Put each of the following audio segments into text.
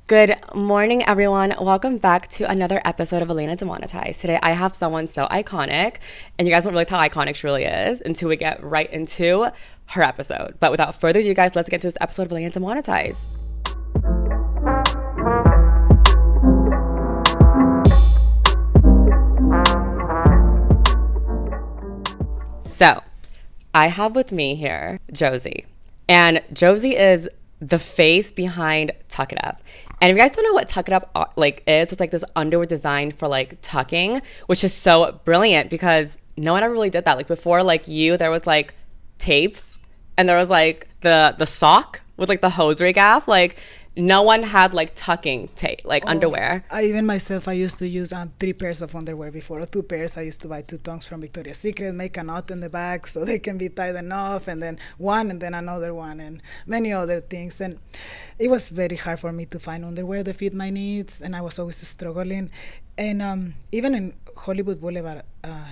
Good morning, everyone. Welcome back to another episode of Elena Demonetized. Today, I have someone so iconic, and you guys won't realize how iconic she really is until we get right into her episode. But without further ado, guys, let's get to this episode of Elena Demonetized. So, I have with me here Josie, and Josie is the face behind TuckItUpp. And if you guys don't know what TuckItUpp is, it's like this underwear designed for like tucking, which is so brilliant because no one ever really did that. Like before, like you, there was like tape, and there was like the sock with like the hosiery gaff. Like no one had like tucking tape, like underwear. I used to use 3 pairs of underwear before, or 2 pairs. I used to buy 2 tongues from Victoria's Secret, make a knot in the back so they can be tied enough, and then one, and then another one, and many other things. And it was very hard for me to find underwear that fit my needs, and I was always struggling. And even in Hollywood Boulevard,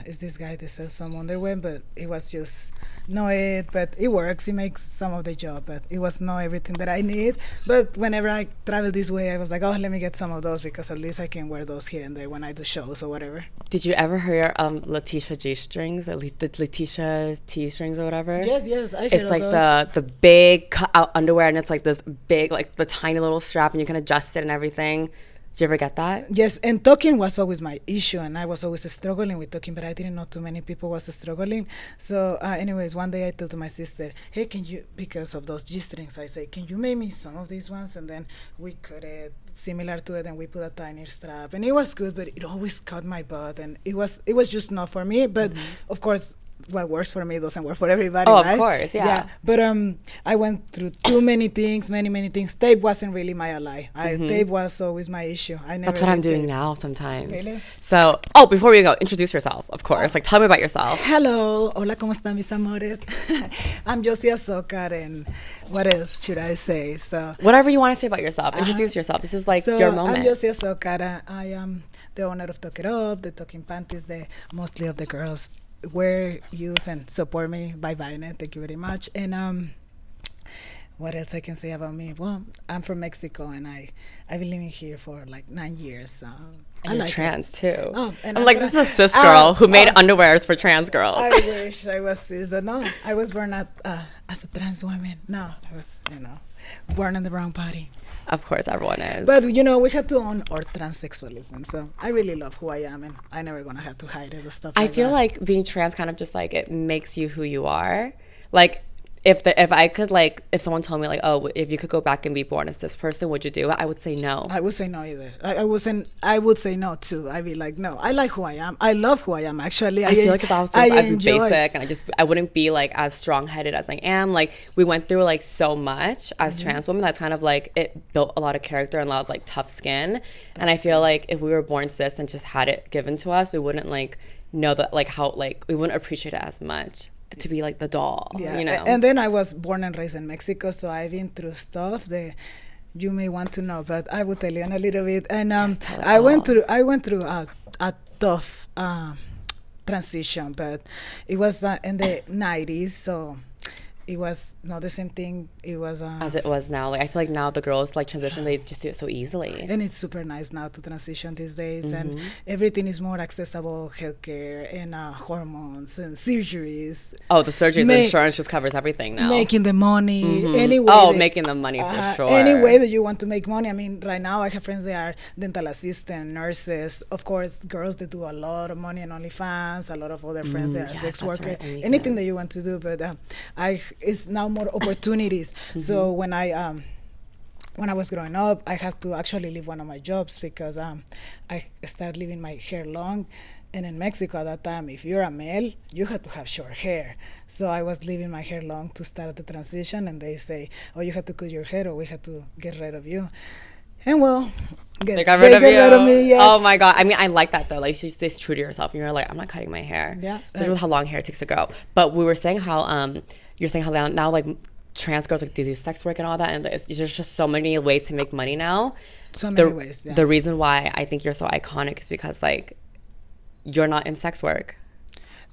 is this guy that sells some underwear, but it was just not it. But it works. It makes some of the job, but it was not everything that I need. But whenever I travel this way, I was like, oh, let me get some of those because at least I can wear those here and there when I do shows or whatever. Did you ever hear Letitia G strings, or Letitia's T strings or whatever? Yes, I heard It's of like those. the big cut out underwear, and it's like this big, like the tiny little strap, and you can adjust it and everything. Did you ever get that? Yes, and talking was always my issue, and I was always struggling with talking, but I didn't know too many people was struggling. So anyways, one day I told to my sister, hey, can you, because of those G-strings, I say, can you make me some of these ones? And then we cut it similar to it, and we put a tiny strap, and it was good, but it always cut my butt, and it was just not for me. But of course, what works for me doesn't work for everybody. Oh, right? Of course, yeah. But I went through too many things, many things. Tape wasn't really my ally. Tape was always my issue. I never. That's what I'm did doing tape. now sometimes. Really? So, before we go, introduce yourself, of course. Like, tell me about yourself. Hello, hola, ¿cómo están mis amores? I'm Josie Azocar, and what else should I say? So Whatever you want to say about yourself, introduce yourself. This is like your moment. I'm Josie Azocar. I am the owner of TuckItUpp, the Talking Panties, the mostly of the girls wear, use, and support me by buying it. Thank you very much. And what else I can say about me? Well, I'm from Mexico, and I've been living here for like 9 years. And you're trans too. And I'm like, this is a cis girl who made underwears for trans girls. I wish I was cis, but no, I was born as a trans woman. No, I was, born in the wrong body. Of course, everyone is. But, we had to own our transsexualism. So I really love who I am, and I never going to have to hide it or stuff I like feel that. like being trans kind of just like, it makes you who you are. Like, if I could, like, if someone told me, like, oh, if you could go back and be born as this person, would you do it? I would say no. I would say no either. I would say no too. I'd be like, no, I like who I am. I love who I am, actually. I feel like if I was cis, I'd be basic, and I wouldn't be like as strong-headed as I am. Like, we went through like so much as trans women. That's kind of like, it built a lot of character and a lot of like tough skin. And I feel like if we were born cis and just had it given to us, we wouldn't like know that, like, how, like, we wouldn't appreciate it as much to be like the doll. And then I was born and raised in Mexico, so I've been through stuff that you may want to know, but I will tell you in a little bit. And I went through a tough transition, but it was in the 90s, so it was not the same thing. It was as it was now. Like, I feel like now the girls like transition, they just do it so easily. And it's super nice now to transition these days, and everything is more accessible, healthcare and hormones and surgeries. Oh, the surgeries, the insurance just covers everything now. Making the money anyway. Making the money for sure. Any way that you want to make money. I mean, right now I have friends that are dental assistants, nurses. Of course, girls that do a lot of money on OnlyFans. A lot of other friends that are sex workers. Right, anything that you want to do, but it's now more opportunities. So when I was growing up, I had to actually leave one of my jobs because I started leaving my hair long. And in Mexico at that time, if you're a male, you had to have short hair. So I was leaving my hair long to start the transition, and they say, oh, you had to cut your hair or we had to get rid of you. And well, they got rid of me, yes. Oh my God. I mean, I like that though. Like, you stay true to yourself, and you're like, I'm not cutting my hair. Yeah. Especially with how long hair takes to grow. But we were saying how you're saying how now like trans girls like do sex work and all that, and there's just so many ways to make money now. So many ways. Yeah. The reason why I think you're so iconic is because like you're not in sex work.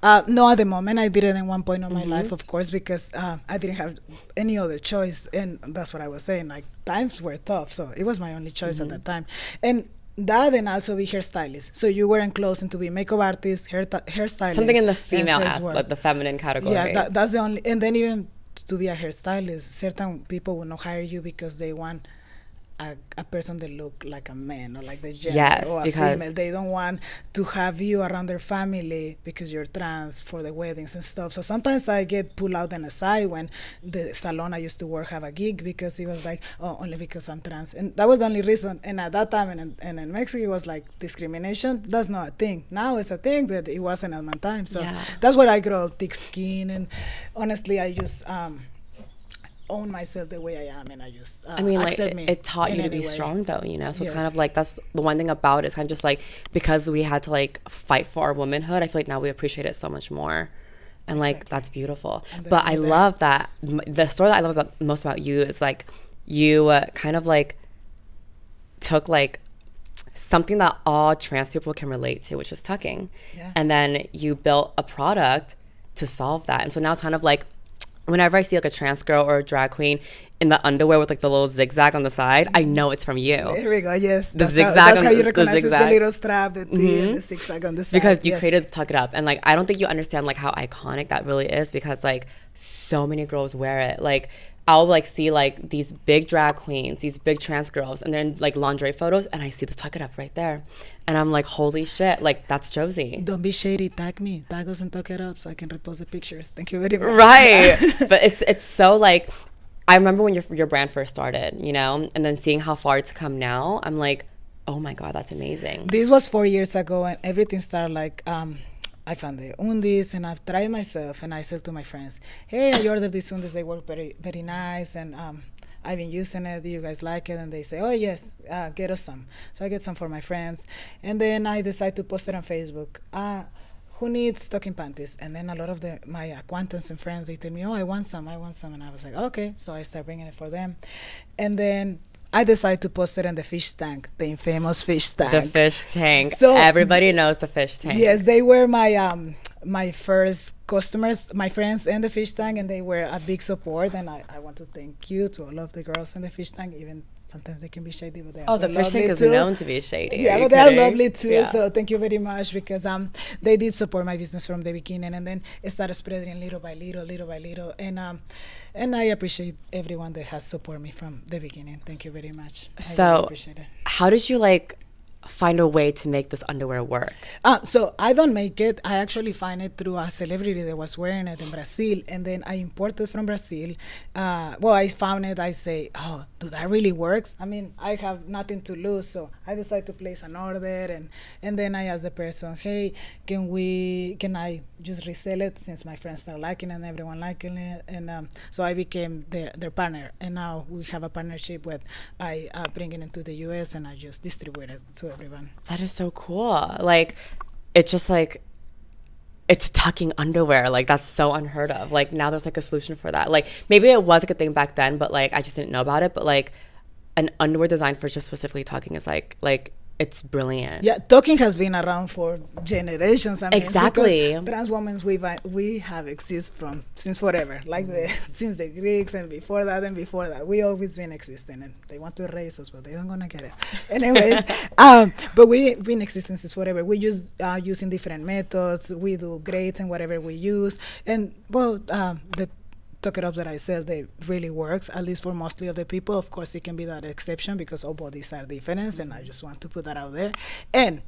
No, at the moment I did it in one point of my life, of course, because I didn't have any other choice, and that's what I was saying. Like times were tough, so it was my only choice at that time, and that and also be hairstylist. So you weren't close to be makeup artist, hairstylist, Something in the female aspect, like the feminine category. Yeah, that's the only. And then even to be a hairstylist, certain people will not hire you because they want a person that look like a man or like the gender, yes, or a because female. They don't want to have you around their family because you're trans for the weddings and stuff. So sometimes I get pulled out on the side when the salon I used to work have a gig, because he was like, oh, only because I'm trans. And that was the only reason. And at that time and in Mexico, it was like discrimination. That's not a thing. Now it's a thing, but it wasn't at my time. So that's where I grew up, thick skin. And honestly, I just own myself the way I am, and I just I mean, like accept me it taught you to be strong, though, you know. So it's kind of like, that's the one thing about it. It's kind of just like, because we had to like fight for our womanhood, I feel like now we appreciate it so much more, and like that's beautiful. But I love that the story that I love about most about you is like you kind of like took like something that all trans people can relate to, which is tucking, and then you built a product to solve that. And so now it's kind of like, whenever I see like a trans girl or a drag queen in the underwear with like the little zigzag on the side, I know it's from you. There we go. Yes, the zigzag. That's how you recognize the little strap, the T, and the zigzag on the side. Because you created Tuck It Up, and like I don't think you understand like how iconic that really is, because like so many girls wear it. Like I'll like see like these big drag queens, these big trans girls, and then like lingerie photos, and I see the Tuck It Up right there, and I'm like, holy shit, like that's Josie. Don't be shady. Tag me. Tag us and Tuck It Up so I can repost the pictures. Thank you very much. Right. But it's so like, I remember when your brand first started, you know, and then seeing how far it's come now, I'm like, oh my God, that's amazing. This was 4 years ago, and everything started like I found the undies, and I've tried myself, and I said to my friends, hey, I ordered these undies, they work very, very nice, and I've been using it, do you guys like it? And they say, oh yes, get us some. So I get some for my friends, and then I decide to post it on Facebook. Who needs stocking panties? And then a lot of my acquaintances and friends, they tell me, oh, I want some, and I was like, okay. So I start bringing it for them, and then I decided to post it in the fish tank, the infamous fish tank. The fish tank. So everybody knows the fish tank. Yes, they were my my first customers, my friends in the fish tank, and they were a big support. And I want to thank you to all of the girls in the fish tank. Even sometimes they can be shady, but they're the fish tank is known to be shady. Yeah, but they're lovely too. Yeah. So thank you very much, because they did support my business from the beginning, and then it started spreading little by little, and I appreciate everyone that has supported me from the beginning. Thank you very much. So I really appreciate it. How did you like find a way to make this underwear work? So I don't make it. I actually find it through a celebrity that was wearing it in Brazil, and then I imported from Brazil. Well, I found it. I say, oh, do that really works? I mean, I have nothing to lose, so I decided to place an order, and then I asked the person, hey, can I just resell it, since my friends start liking it and everyone liking it? And so I became their partner, and now we have a partnership with I bring it into the US, and I just distribute it to everyone. That is so cool. Like, it's just like, it's tucking underwear. Like, that's so unheard of. Like, now there's like a solution for that. Like, maybe it was like a thing back then, but like I just didn't know about it. But like an underwear design for just specifically tucking is like it's brilliant. Yeah, tucking has been around for generations. I mean, exactly. Trans women, we have existed since forever, like since the Greeks and before that. We always been existing, and they want to erase us, but they don't gonna get it. Anyways, but we've been existing since forever. We use using different methods. We do grades and whatever we use, and well, the Tuck It Up that I said, they really works, at least for mostly of the people. Of course, it can be that exception because all bodies are different, and I just want to put that out there. And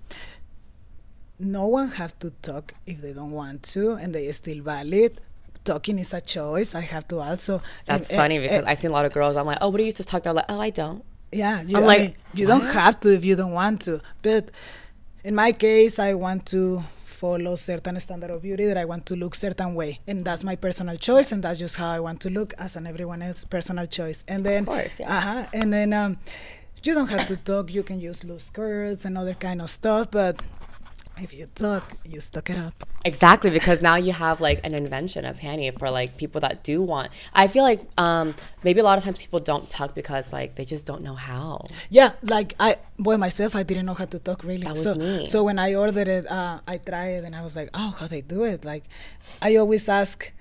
no one have to talk if they don't want to, and they still valid. Talking is a choice. I have to also. That's funny, because I've seen a lot of girls. I'm like, oh, what do you used to talk? They're like, oh, I don't. Yeah, you don't have to if you don't want to. But in my case, I want to follow certain standard of beauty, that I want to look certain way, and that's my personal choice, and that's just how I want to look, as an everyone else's personal choice. And then, of course, yeah. And then you don't have to talk. You can use loose skirts and other kind of stuff, but if you tuck, you stuck it up. Exactly, because now you have like an invention of panty for like people that do want. I feel like maybe a lot of times people don't tuck because like they just don't know how. Yeah, like myself, I didn't know how to tuck really. That was me. So when I ordered it, I tried it and I was like, oh, how they do it? Like, I always ask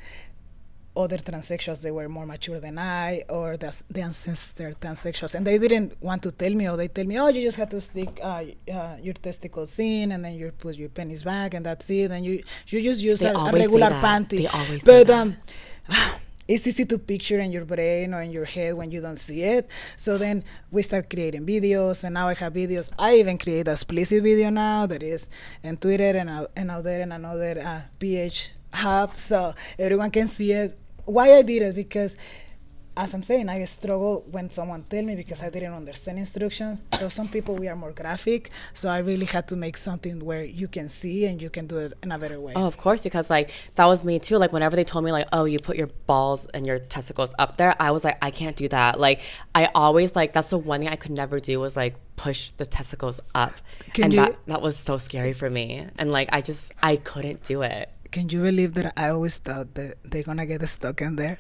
other transsexuals, they were more mature than I, or the ancestor transsexuals, and they didn't want to tell me, or they tell me, oh, you just have to stick your testicles in, and then you put your penis back, and that's it, and you just use a regular panty. They always say that. It's easy to picture in your brain or in your head when you don't see it. So then we start creating videos, and now I have videos. I even create a explicit video now that is in Twitter and out there in another PH hub, so everyone can see it. Why I did it? Because, as I'm saying, I struggle when someone tell me because I didn't understand instructions. So some people, we are more graphic, so I really had to make something where you can see and you can do it in a better way. Oh, of course, because like that was me too. Like whenever they told me like, oh, you put your balls and your testicles up there, I was like, I can't do that. Like I always like, that's the one thing I could never do was like push the testicles up. That was so scary for me. And like I couldn't do it. Can you believe that I always thought that they're gonna get stuck in there?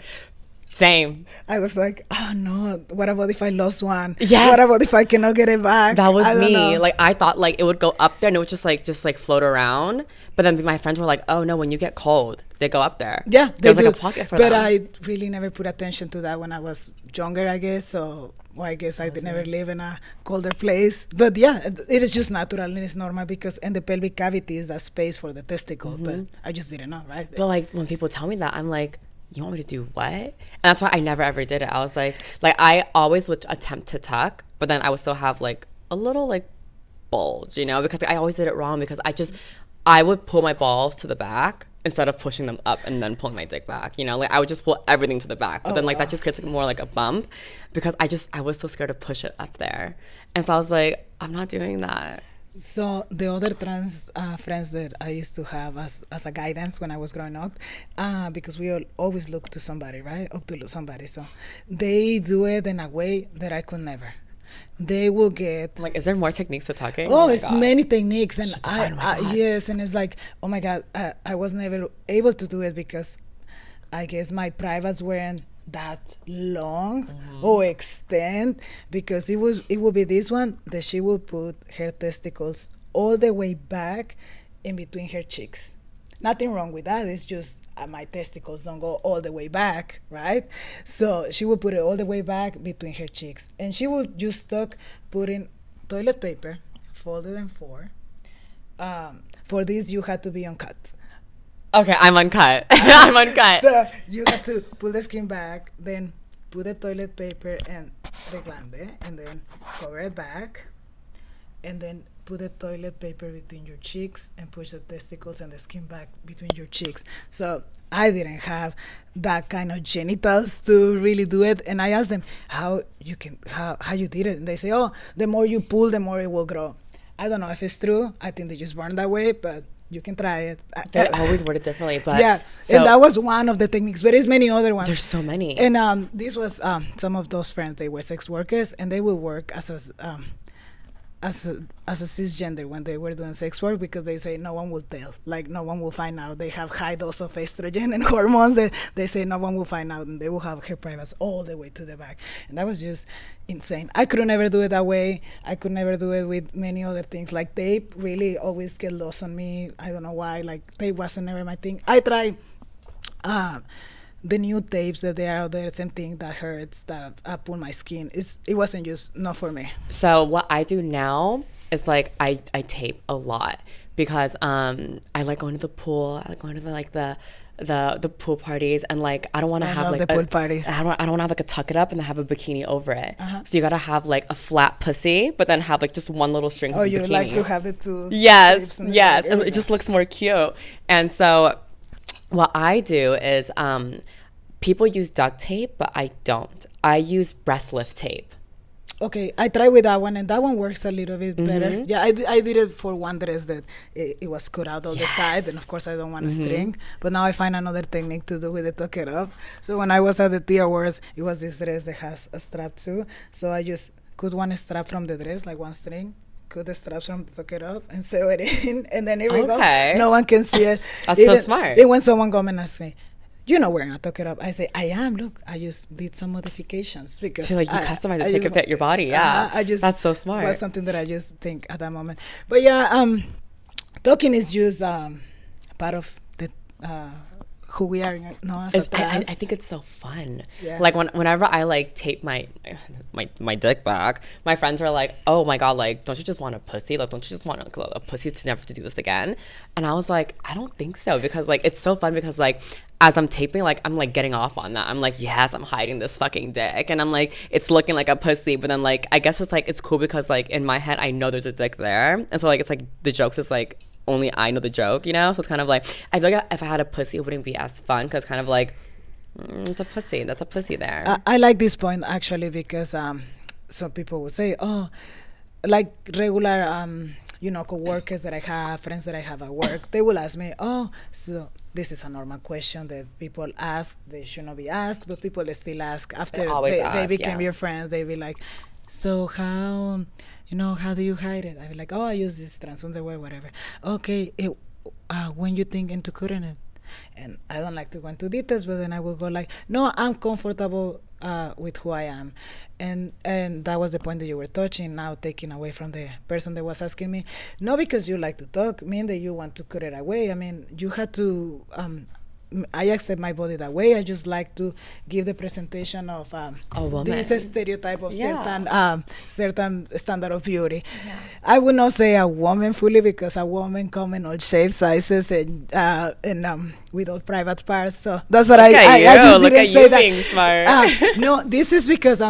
Same. I was like, oh no, what about if I lost one? Yes. What about if I cannot get it back? That was me. Like I thought like it would go up there and it would just like float around. But then my friends were like, oh no, when you get cold, they go up there. Yeah, there's like a pocket for them. But I really never put attention to that when I was younger, I guess. So I guess I did never live in a colder place. But yeah, it is just natural and it's normal because in the pelvic cavity is that space for the testicle. But I just didn't know, right? But like when people tell me that, I'm like, you want me to do what? And that's why I never ever did it. I was like I always would attempt to tuck, but then I would still have like a little like bulge, you know, because I always did it wrong because I would pull my balls to the back instead of pushing them up and then pulling my dick back, you know, like I would just pull everything to the back, but then like that just creates like more like a bump because I was so scared to push it up there. And so I was like, I'm not doing that. So the other trans friends that I used to have as a guidance when I was growing up, because we all always look to somebody, right? Up to somebody. So they do it in a way that I could never. They will get like, is there more techniques to talking? Oh, it's many techniques, and yes, and it's like, oh my God, I was never able to do it because I guess my privates weren't that long or extend, because it would be this one that she would put her testicles all the way back in between her cheeks. Nothing wrong with that. It's just my testicles don't go all the way back, right? So she would put it all the way back between her cheeks, and she would just start putting toilet paper folded in four. For this, you had to be uncut. Okay, I'm uncut. I'm uncut. So you have to pull the skin back, then put the toilet paper and the glande, and then cover it back, and then put the toilet paper between your cheeks and push the testicles and the skin back between your cheeks. So I didn't have that kind of genitals to really do it, and I asked them how you did it, and they say, oh, the more you pull, the more it will grow. I don't know if it's true. I think they just born that way, but you can try it. They always word it differently, but yeah, and that was one of the techniques, but there's many other ones. There's so many. And this was some of those friends. They were sex workers, and they would work as a cisgender when they were doing sex work, because they say no one will tell, like no one will find out. They have high dose of estrogen and hormones that they say no one will find out, and they will have her privates all the way to the back. And that was just insane. I could never do it that way. I could never do it with many other things. Like tape really always get lost on me. I don't know why. Like tape wasn't never my thing. I tried the new tapes that they are out there, same thing that hurts, that up on my skin. It wasn't just not for me. So what I do now is like I tape a lot because I like going to the pool. I like going to the pool parties, and like I don't want to have like the pool parties. I don't want to have like a tuck it up and then have a bikini over it. So you gotta have like a flat pussy, but then have like just one little string. Oh, of you bikini. Like to have the two. Yes, and it just looks more cute. And so what I do is people use duct tape, but I don't. I use breast lift tape. Okay, I tried with that one, and that one works a little bit better. Yeah, I did it for one dress that it was cut out all the sides, and of course I don't want a string. But now I find another technique to do with the tuck it up. So when I was at the T Awards, it was this dress that has a strap too. So I just cut one strap from the dress, like one string, cut the straps from Tuck It Up and sew it in, and then here we go. No one can see it. That's so smart. And when someone come and ask me, you're not wearing a Tuck It Up, I say, I am. Look, I just did some modifications because so, like, you customize it to make it fit your body. Yeah, that's so smart. Was something that I just think at that moment. But yeah, talking is just part of the who we are, as a trans. I think it's so fun. Yeah. Like whenever I like tape my dick back, my friends are like, "Oh my god, like don't you just want a pussy? Like don't you just want a pussy to never to do this again?" And I was like, I don't think so, because like it's so fun, because like as I'm taping, like I'm like getting off on that. I'm like, yes, I'm hiding this fucking dick, and I'm like, it's looking like a pussy, but then like I guess it's like it's cool because like in my head I know there's a dick there, and so like it's like the jokes is like only I know the joke, So it's kind of like, I feel like if I had a pussy, it wouldn't be as fun, because kind of like, it's a pussy. That's a pussy there. I like this point, actually, because some people would say, oh, like regular, co-workers that I have, friends that I have at work, they will ask me, oh, so this is a normal question that people ask. They should not be asked, but people still ask after they became your friends. They be like, so how... how do you hide it? I be like, oh, I use this trans underwear, whatever. Okay, when you think into cutting it? And I don't like to go into details, but then I will go like, no, I'm comfortable with who I am. And that was the point that you were touching, now taking away from the person that was asking me. Not because you like to talk, mean that you want to cut it away. I mean, you had to... I accept my body that way. I just like to give the presentation of this stereotype of certain standard of beauty. Yeah. I would not say a woman fully, because a woman come in all shapes, sizes, and with all private parts. So that's what I just look didn't at say you that. Being smart. No, this is because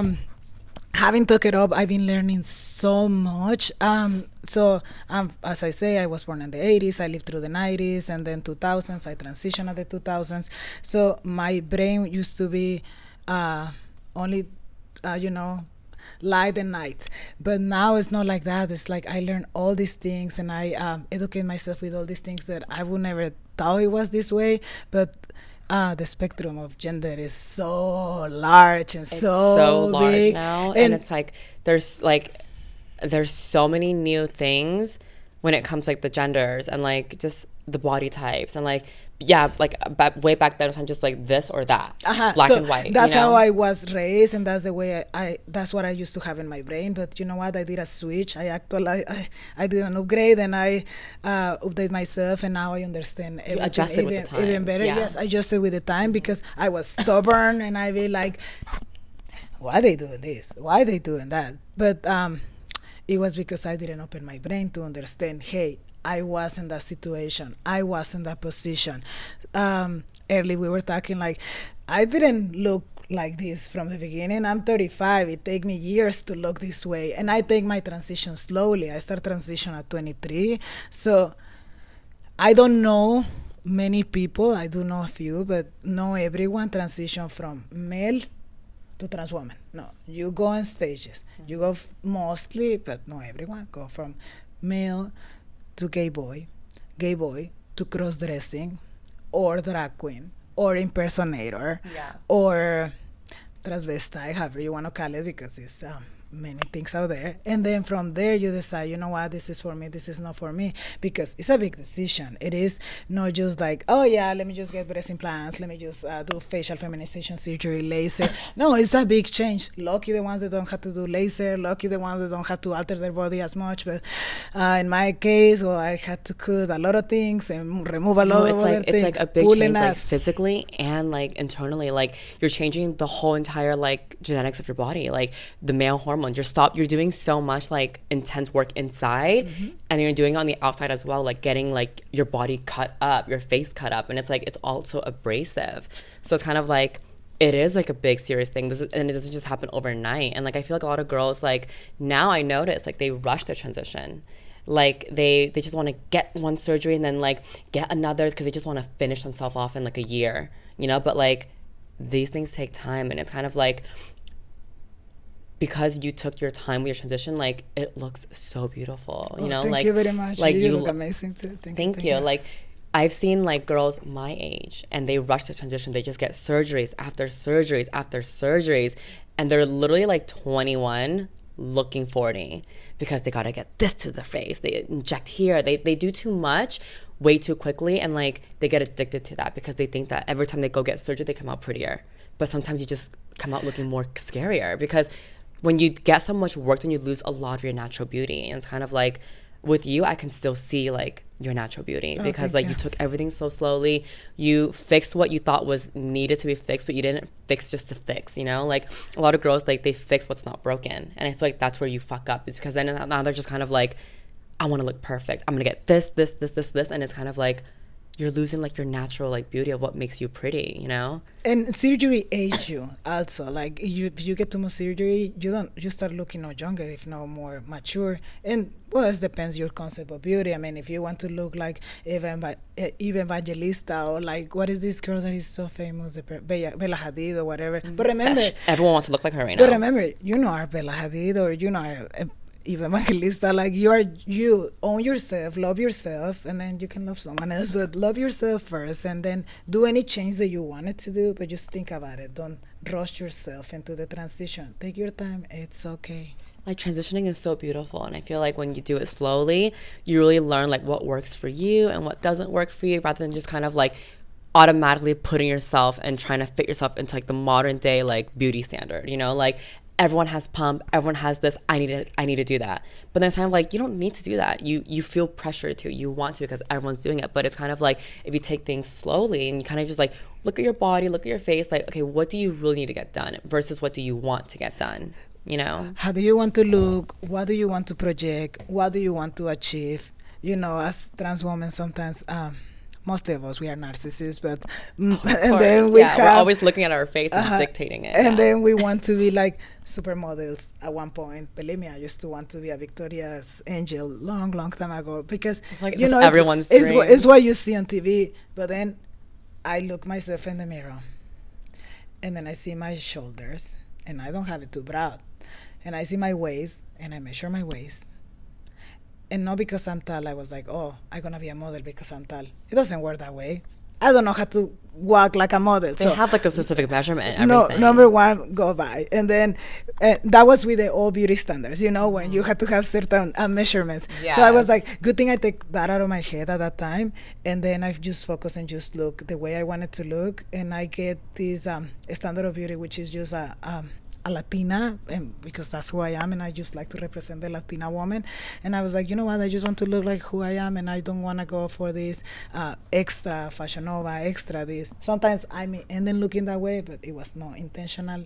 having Tuck It Up, I've been learning so much. So as I say, I was born in the 80s. I lived through the 90s and then 2000s. I transitioned at the 2000s. So my brain used to be only, light and night. But now it's not like that. It's like I learn all these things, and I educate myself with all these things that I would never thought it was this way. But the spectrum of gender is so large and so large big now, and it's like there's so many new things when it comes like the genders and like just the body types, and like way back then I'm just like this or that, black and white. That's how I was raised, and that's the way I that's what I used to have in my brain. But you know what? I did a switch. I did an upgrade, and I update myself, and now I understand everything. Adjusted with the time. Even better. Yeah. Yes, I adjusted with the time, because I was stubborn, and I be like, why they doing this? Why they doing that? But it was because I didn't open my brain to understand, hey, I was in that situation. I was in that position. Early we were talking like, I didn't look like this from the beginning. I'm 35. It take me years to look this way. And I take my transition slowly. I start transition at 23. So I don't know many people. I do know a few, but not everyone transition from male to trans woman. No, you go in stages. You go mostly, but not everyone, go from male to gay boy to cross-dressing, or drag queen, or impersonator, or transvestite, however you want to call it, because it's many things out there. And then from there you decide, you know what, this is for me, this is not for me, because it's a big decision. It is not just like, oh yeah, let me just get breast implants, let me just do facial feminization surgery, laser. No, it's a big change. Lucky the ones that don't have to do laser, lucky the ones that don't have to alter their body as much. But in my case, I had to cut a lot of things and remove a lot of other things. It's like a big change, like physically and like internally. Like you're changing the whole entire like genetics of your body, like the male hormone. You're doing so much like intense work inside, and you're doing it on the outside as well, like getting like your body cut up, your face cut up, and it's like it's also abrasive. So it's kind of like it is like a big serious thing, and it doesn't just happen overnight. And like I feel like a lot of girls, like now I notice, like they rush their transition. Like they just want to get one surgery and then like get another, because they just want to finish themselves off in like a year, but like these things take time, and it's kind of like, because you took your time with your transition, like it looks so beautiful. Thank like you very much. Like you look amazing too. Thank you. Like I've seen like girls my age, and they rush the transition. They just get surgeries after surgeries after surgeries, and they're literally like 21 looking 40, because they got to get this to the face. They inject here. They do too much way too quickly, and like they get addicted to that because they think that every time they go get surgery, they come out prettier. But sometimes you just come out looking more scarier, because when you get so much work, then you lose a lot of your natural beauty. And it's kind of like, with you, I can still see like your natural beauty, because like you took everything so slowly. You fixed what you thought was needed to be fixed, but you didn't fix just to fix, you know? Like a lot of girls, like they fix what's not broken. And I feel like that's where you fuck up, is because then now they're just kind of like, I want to look perfect. I'm going to get this. And it's kind of like, you're losing like your natural like beauty of what makes you pretty, you know? And surgery age you also. Like if you get too much surgery, you start looking no younger, if not more mature. And well, it depends your concept of beauty. I mean, if you want to look like Eva Evangelista, or like, what is this girl that is so famous, Bella Hadid or whatever. But remember, everyone wants to look like her right now. But remember, you know, our Bella Hadid, or you know, our Eva Evangelista, like you own yourself, love yourself, and then you can love someone else. But love yourself first, and then do any change that you wanted to do. But just think about it. Don't rush yourself into the transition. Take your time. It's okay. Like transitioning is so beautiful, and I feel like when you do it slowly, you really learn like what works for you and what doesn't work for you, rather than just kind of like automatically putting yourself and trying to fit yourself into like the modern day like beauty standard, you know? Like everyone has pump, everyone has this, I need to do that. But then it's kind of like, you don't need to do that. You feel pressure to, you want to, because everyone's doing it. But it's kind of like, if you take things slowly and you kind of just like look at your body, look at your face, like, okay, what do you really need to get done versus what do you want to get done, you know? How do you want to look? What do you want to project? What do you want to achieve? You know, as trans women, sometimes most of us, we are narcissists, but and then we're always looking at our face and dictating it. And then we want to be like supermodels at one point. Believe me, I used to want to be a Victoria's Angel long time ago, because like, you know, everyone's dream. It's what you see on TV. But then I look myself in the mirror, and then I see my shoulders, and I don't have it too broad, and I see my waist, and I measure my waist. And not because I'm tall, I was like, oh, I'm going to be a model because I'm tall. It doesn't work that way. I don't know how to walk like a model. They have like a specific measurement. No, number one, go by. And then that was with the old beauty standards, you know, when you had to have certain measurements. Yes. So I was like, good thing I take that out of my head at that time. And then I just focus and just look the way I wanted to look. And I get this standard of beauty, which is just a Latina, and because that's who I am, and I just like to represent the Latina woman. And I was like, you know what, I just want to look like who I am, and I don't want to go for this extra Fashion Nova, extra this. Sometimes I may end up looking that way, but it was not intentional.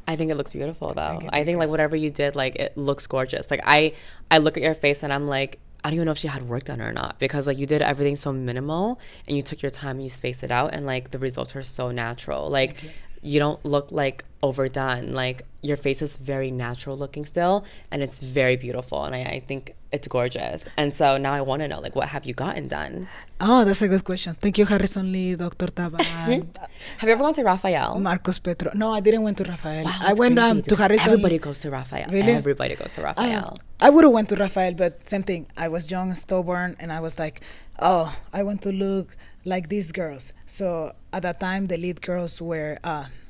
I think it looks beautiful though. I think like whatever you did, like it looks gorgeous. Like I look at your face and I'm like, I don't even know if she had work done or not, because like you did everything so minimal and you took your time and you spaced it out, and like the results are so natural. Like you don't look like overdone. Like your face is very natural looking still, and it's very beautiful, and I think it's gorgeous. And so now I want to know, like, what have you gotten done? Oh, that's a good question. Thank you, Harrison Lee, Dr. Taban. Have you ever gone to Raphael? Marcos Petro. No, I didn't went to Raphael. Wow, I went to Harrison. Everybody goes to Raphael. Really? Everybody goes to Raphael. I would have went to Raphael, but same thing. I was young and stubborn, and I was like, oh, I want to look like these girls. So at that time, the lead girls were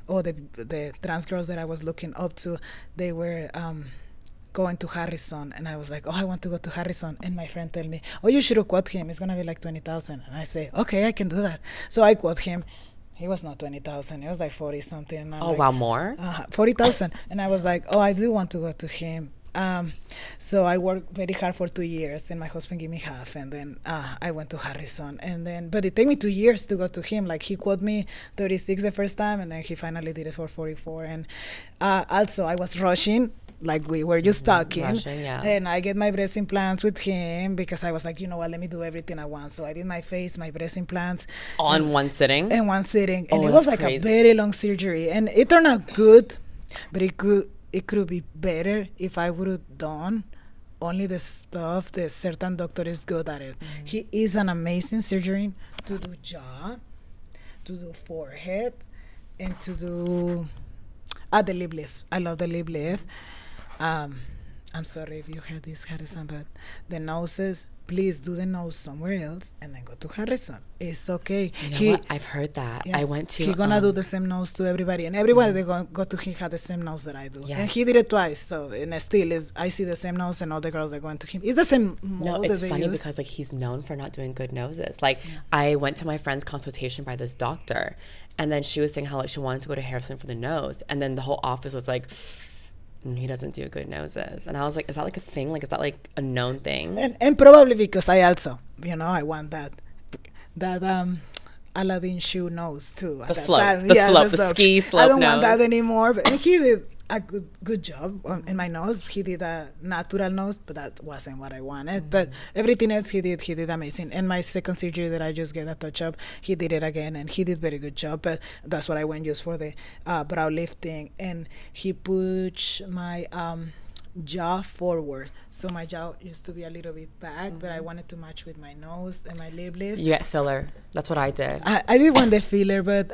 the trans girls that I was looking up to, they were going to Harrison, and I was like, oh, I want to go to Harrison. And my friend told me, oh, you should have quote him, it's gonna be like 20,000. And I say, okay, I can do that. So I quote him. He was not 20,000, it was like 40 something. Oh, like, wow, more? 40,000. And I was like, oh, I do want to go to him. So I worked very hard for 2 years, and my husband gave me half, and then I went to Harrison, and then, but it took me 2 years to go to him. Like he quoted me 36 the first time, and then he finally did it for 44. And also I was rushing, like we were just talking, and I get my breast implants with him because I was like, you know what, let me do everything I want. So I did my face, my breast implants on one sitting. In one sitting, and it was like crazy. A very long surgery, and it turned out good, but it could be better if I would have done only the stuff that certain doctor is good at it. Mm-hmm. He is an amazing surgeon to do jaw, to do forehead, and to do the lip lift. I love the lip lift. I'm sorry if you heard this, Harrison, but the noses, please do the nose somewhere else and then go to Harrison. It's okay. You know what? I've heard that. Yeah, I went to... He gonna do the same nose to everybody. And everybody they go to him have the same nose that I do. Yes. And he did it twice. So, and still, I see the same nose and all the girls are going to him. It's the same mold. No, it's funny because, like, he's known for not doing good noses. Like, I went to my friend's consultation by this doctor. And then she was saying how, like, she wanted to go to Harrison for the nose. And then the whole office was like... he doesn't do good noses. And I was like, is that like a thing? Like, is that like a known thing? And probably because I also, I want that Aladdin shoe nose too. The slope, the ski slope. I don't nose. want that anymore. But he did a good job in my nose. He did a natural nose, but that wasn't what I wanted. But everything else he did amazing. And my second surgery that I just get a touch up, he did it again, and he did very good job. But that's what I went just for the brow lifting, and he pushed my jaw forward. So my jaw used to be a little bit back, but I wanted to match with my nose and my lip lift. You get filler. That's what I did. I did want the filler, but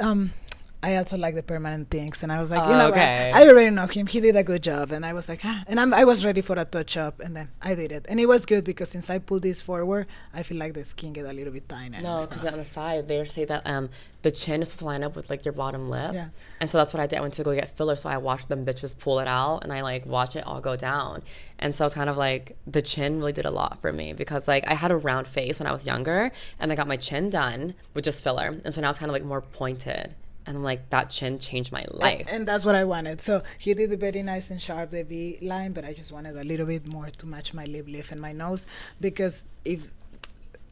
I also like the permanent things, and I was like, okay. I already know him. He did a good job, and I was like, and I was ready for a touch up, and then I did it, and it was good because since I pulled this forward, I feel like the skin get a little bit thinner. No, because on the side they say that the chin is supposed to line up with like your bottom lip, yeah. And so that's what I did. I went to go get filler, so I watched them bitches pull it out, and I like watch it all go down, and so it's kind of like the chin really did a lot for me because like I had a round face when I was younger, and I got my chin done with just filler, and so now it's kind of like more pointed. And I'm like, that chin changed my life. And that's what I wanted. So he did it very nice and sharp, the V line, but I just wanted a little bit more to match my lip lift and my nose. Because if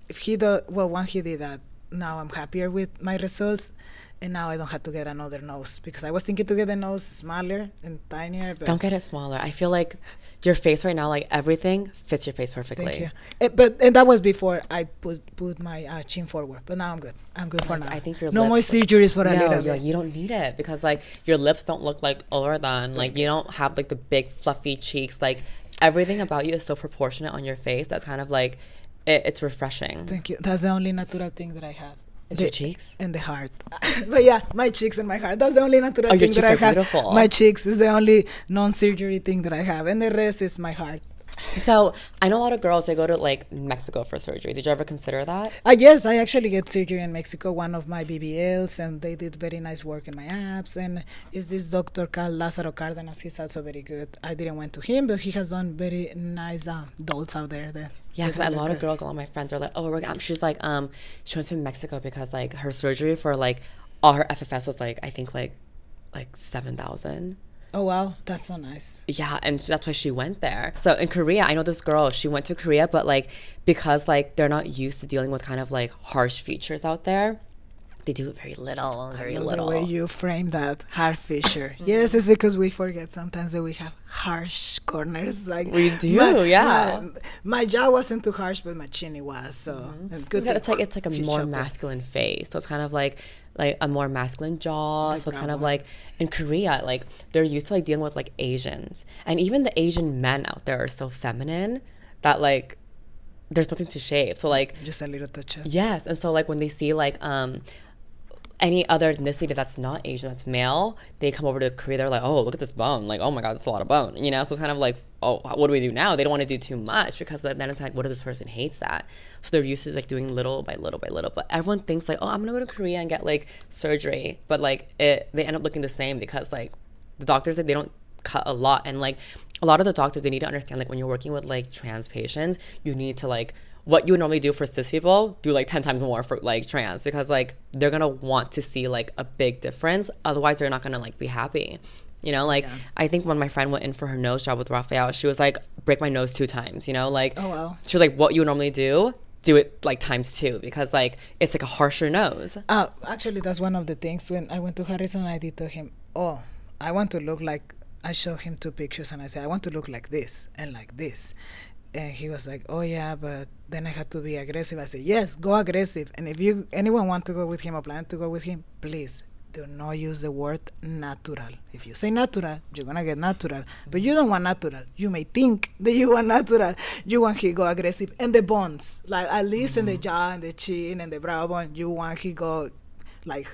he once he did that, now I'm happier with my results. And now I don't have to get another nose. Because I was thinking to get the nose smaller and tinier. But don't get it smaller. I feel like your face right now, like everything fits your face perfectly. Thank you. And that was before I put my chin forward. But now I'm good. I'm good for now. I think your no more surgeries for a little bit. You don't need it because like your lips don't look like overdone. Like you don't have like the big fluffy cheeks. Like everything about you is so proportionate on your face. That's kind of like it's refreshing. Thank you. That's the only natural thing that I have. Is your cheeks? And the heart. But yeah, my cheeks and my heart. That's the only natural thing that I have. Your cheeks are beautiful. My cheeks is the only non-surgery thing that I have. And the rest is my heart. So I know a lot of girls, they go to like Mexico for surgery. Did you ever consider that? Yes, I actually get surgery in Mexico, one of my BBLs, and they did very nice work in my abs. And is this doctor called Lázaro Cárdenas. He's also very good. I didn't went to him, but he has done very nice dolls out there. Yeah, because a lot of girls, all of my friends are like, oh, she's like, she went to Mexico because like her surgery for like all her FFS was like, I think like 7,000. Oh, wow. That's so nice. Yeah, and that's why she went there. So in Korea, I know this girl, she went to Korea, but like because like they're not used to dealing with kind of like harsh features out there, they do very little. The way you frame that, hard feature. Mm-hmm. Yes, it's because we forget sometimes that we have harsh corners. Like we do, my jaw wasn't too harsh, but my chin it was. So good. It's like a more masculine face. So it's kind of like a more masculine jaw. Like so it's kind of like in Korea, like they're used to like dealing with like Asians, and even the Asian men out there are so feminine that like there's nothing to shave. So like just a little touch up. Yes, and so like when they see like any other ethnicity that's not Asian, that's male, they come over to Korea, they're like, oh, look at this bone. Like, oh my God, that's a lot of bone. You know, so it's kind of like, oh, what do we do now? They don't want to do too much because then it's like, what if this person hates that? So they're used to like doing little by little by little. But everyone thinks like, oh, I'm going to go to Korea and get like surgery. But like they end up looking the same because like the doctors, like, they don't cut a lot. And like a lot of the doctors, they need to understand like when you're working with like trans patients, you need to like, what you would normally do for cis people, do like 10 times more for like trans because like they're gonna want to see like a big difference. Otherwise, they're not gonna like be happy. You know, like I think when my friend went in for her nose job with Rafael, she was like, break my nose 2 times, you know, like oh, wow. She was like, what you would normally do it like times 2 because like it's like a harsher nose. Actually, that's one of the things when I went to Harrison, I did tell him, oh, I want to look like, I showed him 2 pictures and I said, I want to look like this and like this. And he was like, oh yeah, but then I had to be aggressive. I said, yes, go aggressive. And if anyone want to go with him or plan to go with him, please do not use the word natural. If you say natural, you're going to get natural. But you don't want natural. You may think that you want natural. You want he go aggressive. And the bones, like at least in the jaw and the chin and the brow bone, you want he go like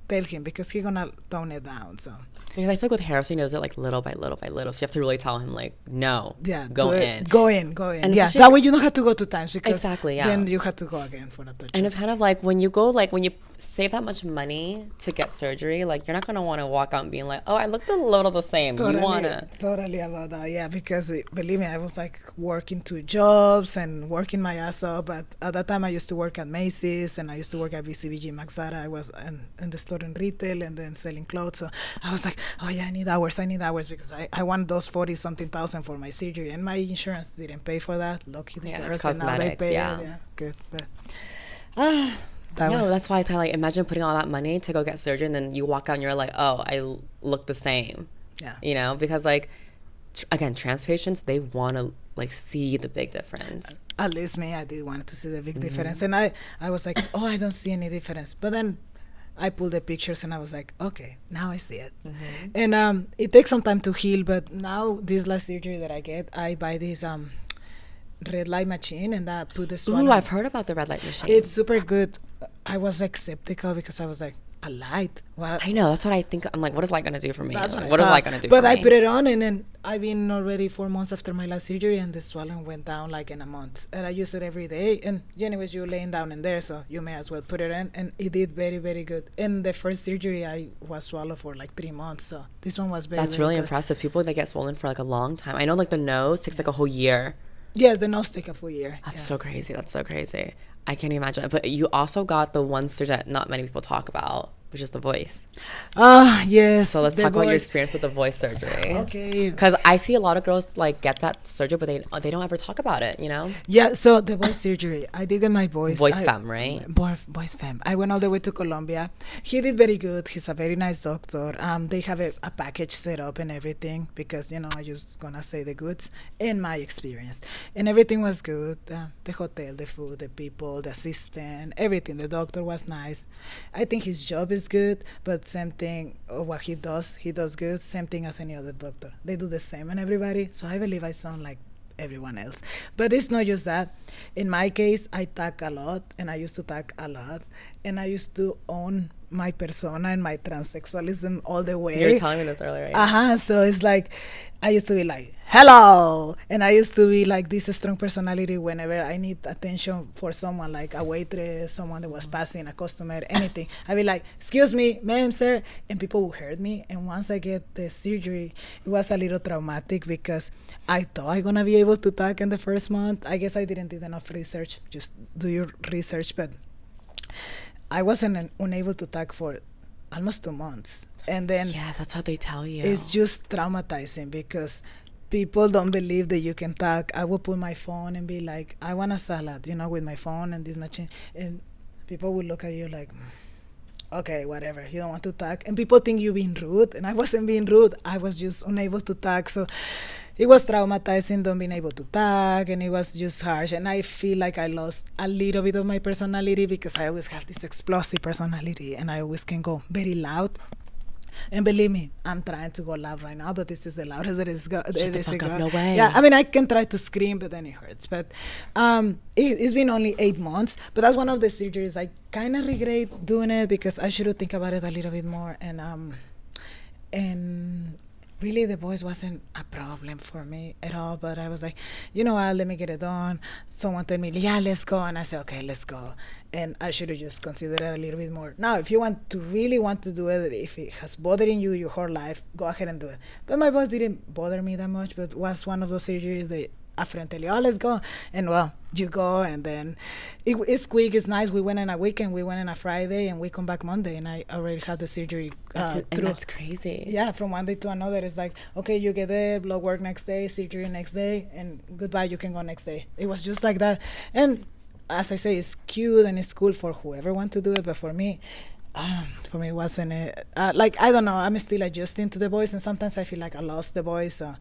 tell him because he's gonna tone it down. So Because I feel like with Harrison, he does it like little by little by little. So you have to really tell him like, no, go in. Go in. And yeah, that way you don't have to go 2 times because exactly, yeah. then you have to go again for the touch. And it's kind of like when you go, like when you save that much money to get surgery, like you're not going to want to walk out and being like, oh, I looked a little the same. Totally, you want to. Totally about that, yeah, because believe me, I was like working 2 jobs and working my ass off. But at that time, I used to work at Macy's and I used to work at BCBG Max Zara. I was in the store in retail and then selling clothes. So I was like, oh yeah, I need hours because I want those 40-something thousand for my surgery. And my insurance didn't pay for that. Lucky the it's person, now they cosmetics, pay yeah. it. Yeah, good. But that's why it's kind of like, imagine putting all that money to go get surgery and then you walk out and you're like, oh, I look the same. Yeah. You know, because like, again, trans patients, they want to like see the big difference. At least me, I did want to see the big difference. And I was like, oh, I don't see any difference. But then I pulled the pictures and I was like, okay, now I see it. And it takes some time to heal. But now this last surgery that I get, I buy this red light machine and that put the swelling. Ooh, I've heard about the red light machine. It's super good. I was like skeptical because I was like, a light? Well, I know, that's what I think. I'm like, what is light gonna do for me? That's like, what is light gonna do but for I me? put it on and then I've been already 4 months after my last surgery and the swelling went down like in a month. And I use it every day. And anyways, you're laying down in there, so you may as well put it in. And it did very, very good. In the first surgery, I was swallowed for like 3 months. So this one was very, That's very really good. impressive. People that get swollen for like a long time. I know like the nose takes like a whole year. Yeah, the nose take a full year. That's so crazy. That's so crazy. I can't imagine. But you also got the one surgery that not many people talk about, which is the voice. Yes. So let's talk about your experience with the voice surgery. Okay. Because I see a lot of girls like get that surgery, but they don't ever talk about it, you know? Yeah, so the voice surgery, I did in my voice. Voice femme, right? Voice femme. I went all the way to Colombia. He did very good. He's a very nice doctor. They have a package set up and everything because, you know, I just gonna say the goods in my experience. And everything was good. The hotel, the food, the people, the assistant, everything. The doctor was nice. I think his job is good, but same thing, what he does good. Same thing as any other doctor. They do the same on everybody. So I believe I sound like everyone else. But it's not just that. In my case, I talk a lot, and I used to talk a lot, and I used to own my persona and my transsexualism all the way. You were telling me this earlier, right? So it's like, I used to be like, hello, and I used to be like this strong personality whenever I need attention for someone, like a waitress, someone that was passing, a customer, anything. I'd be like, excuse me, ma'am, sir, and people would hurt me. And once I get the surgery, it was a little traumatic because I thought I gonna be able to talk in the first month. I guess I didn't do enough research. Just do your research, but I wasn't unable to talk for almost 2 months. And then yeah, that's what they tell you. It's just traumatizing because people don't believe that you can talk. I would pull my phone and be like, I want a salad, you know, with my phone and this machine. And people would look at you like, okay, whatever, you don't want to talk. And people think you're being rude. And I wasn't being rude. I was just unable to talk. So it was traumatizing, not being able to talk. And it was just harsh. And I feel like I lost a little bit of my personality because I always have this explosive personality. And I always can go very loud. And believe me, I'm trying to go loud right now, but this is the loudest that it's got. Shut the fuck up, no way. Yeah, I mean, I can try to scream, but then it hurts. But it's been only 8 months. But that's one of the surgeries I kind of regret doing it because I should think about it a little bit more. And really, the voice wasn't a problem for me at all. But I was like, you know what, let me get it done. Someone told me, yeah, let's go. And I said, okay, let's go. And I should have just considered it a little bit more. Now, if you really want to do it, if it has bothering you your whole life, go ahead and do it. But my voice didn't bother me that much, but was one of those surgeries that a friend tell you, oh, let's go. And well, you go, and then it's quick, it's nice. We went on a weekend, we went on a Friday, and we come back Monday, and I already had the surgery. And that's crazy. Yeah, from one day to another. It's like, okay, you get there, blood work next day, surgery next day, and goodbye, you can go next day. It was just like that. And as I say, it's cute and it's cool for whoever wants to do it, but for me, it wasn't it. Like, I don't know, I'm still adjusting to the voice, and sometimes I feel like I lost the voice. So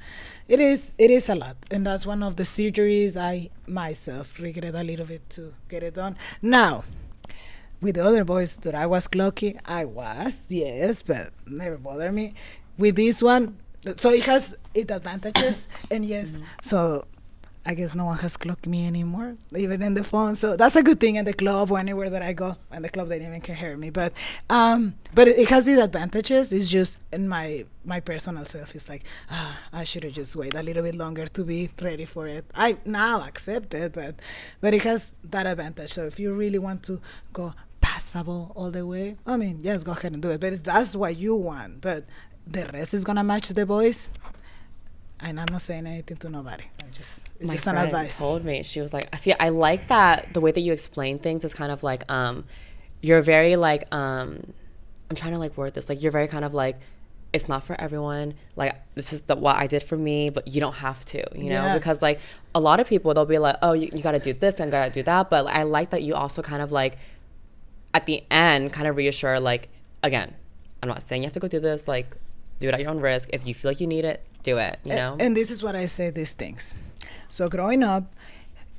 it is a lot, and that's one of the surgeries I myself regret a little bit to get it done. Now, with the other voice that I was lucky, I was, yes, but never bothered me. With this one, so it has its advantages, and yes, so I guess no one has clocked me anymore, even in the phone. So that's a good thing in the club or anywhere that I go. In the club, they even can hear me. But it has these advantages. It's just in my personal self. It's like, I should have just waited a little bit longer to be ready for it. I now accept it, but it has that advantage. So if you really want to go passable all the way, I mean, yes, go ahead and do it. But that's what you want. But the rest is gonna match the boys. And I'm not saying anything to nobody. It's My just an friend advice. told me, she was like, see, I like that the way that you explain things is kind of like, you're very like, I'm trying to like word this, like you're very kind of like, it's not for everyone. Like this is what I did for me, but you don't have to, you know, because like a lot of people, they'll be like, oh, you got to do this and got to do that. But I like that you also kind of like at the end kind of reassure, like, again, I'm not saying you have to go do this, like do it at your own risk. If you feel like you need it, do it, you know? And this is what I say, these things. So growing up,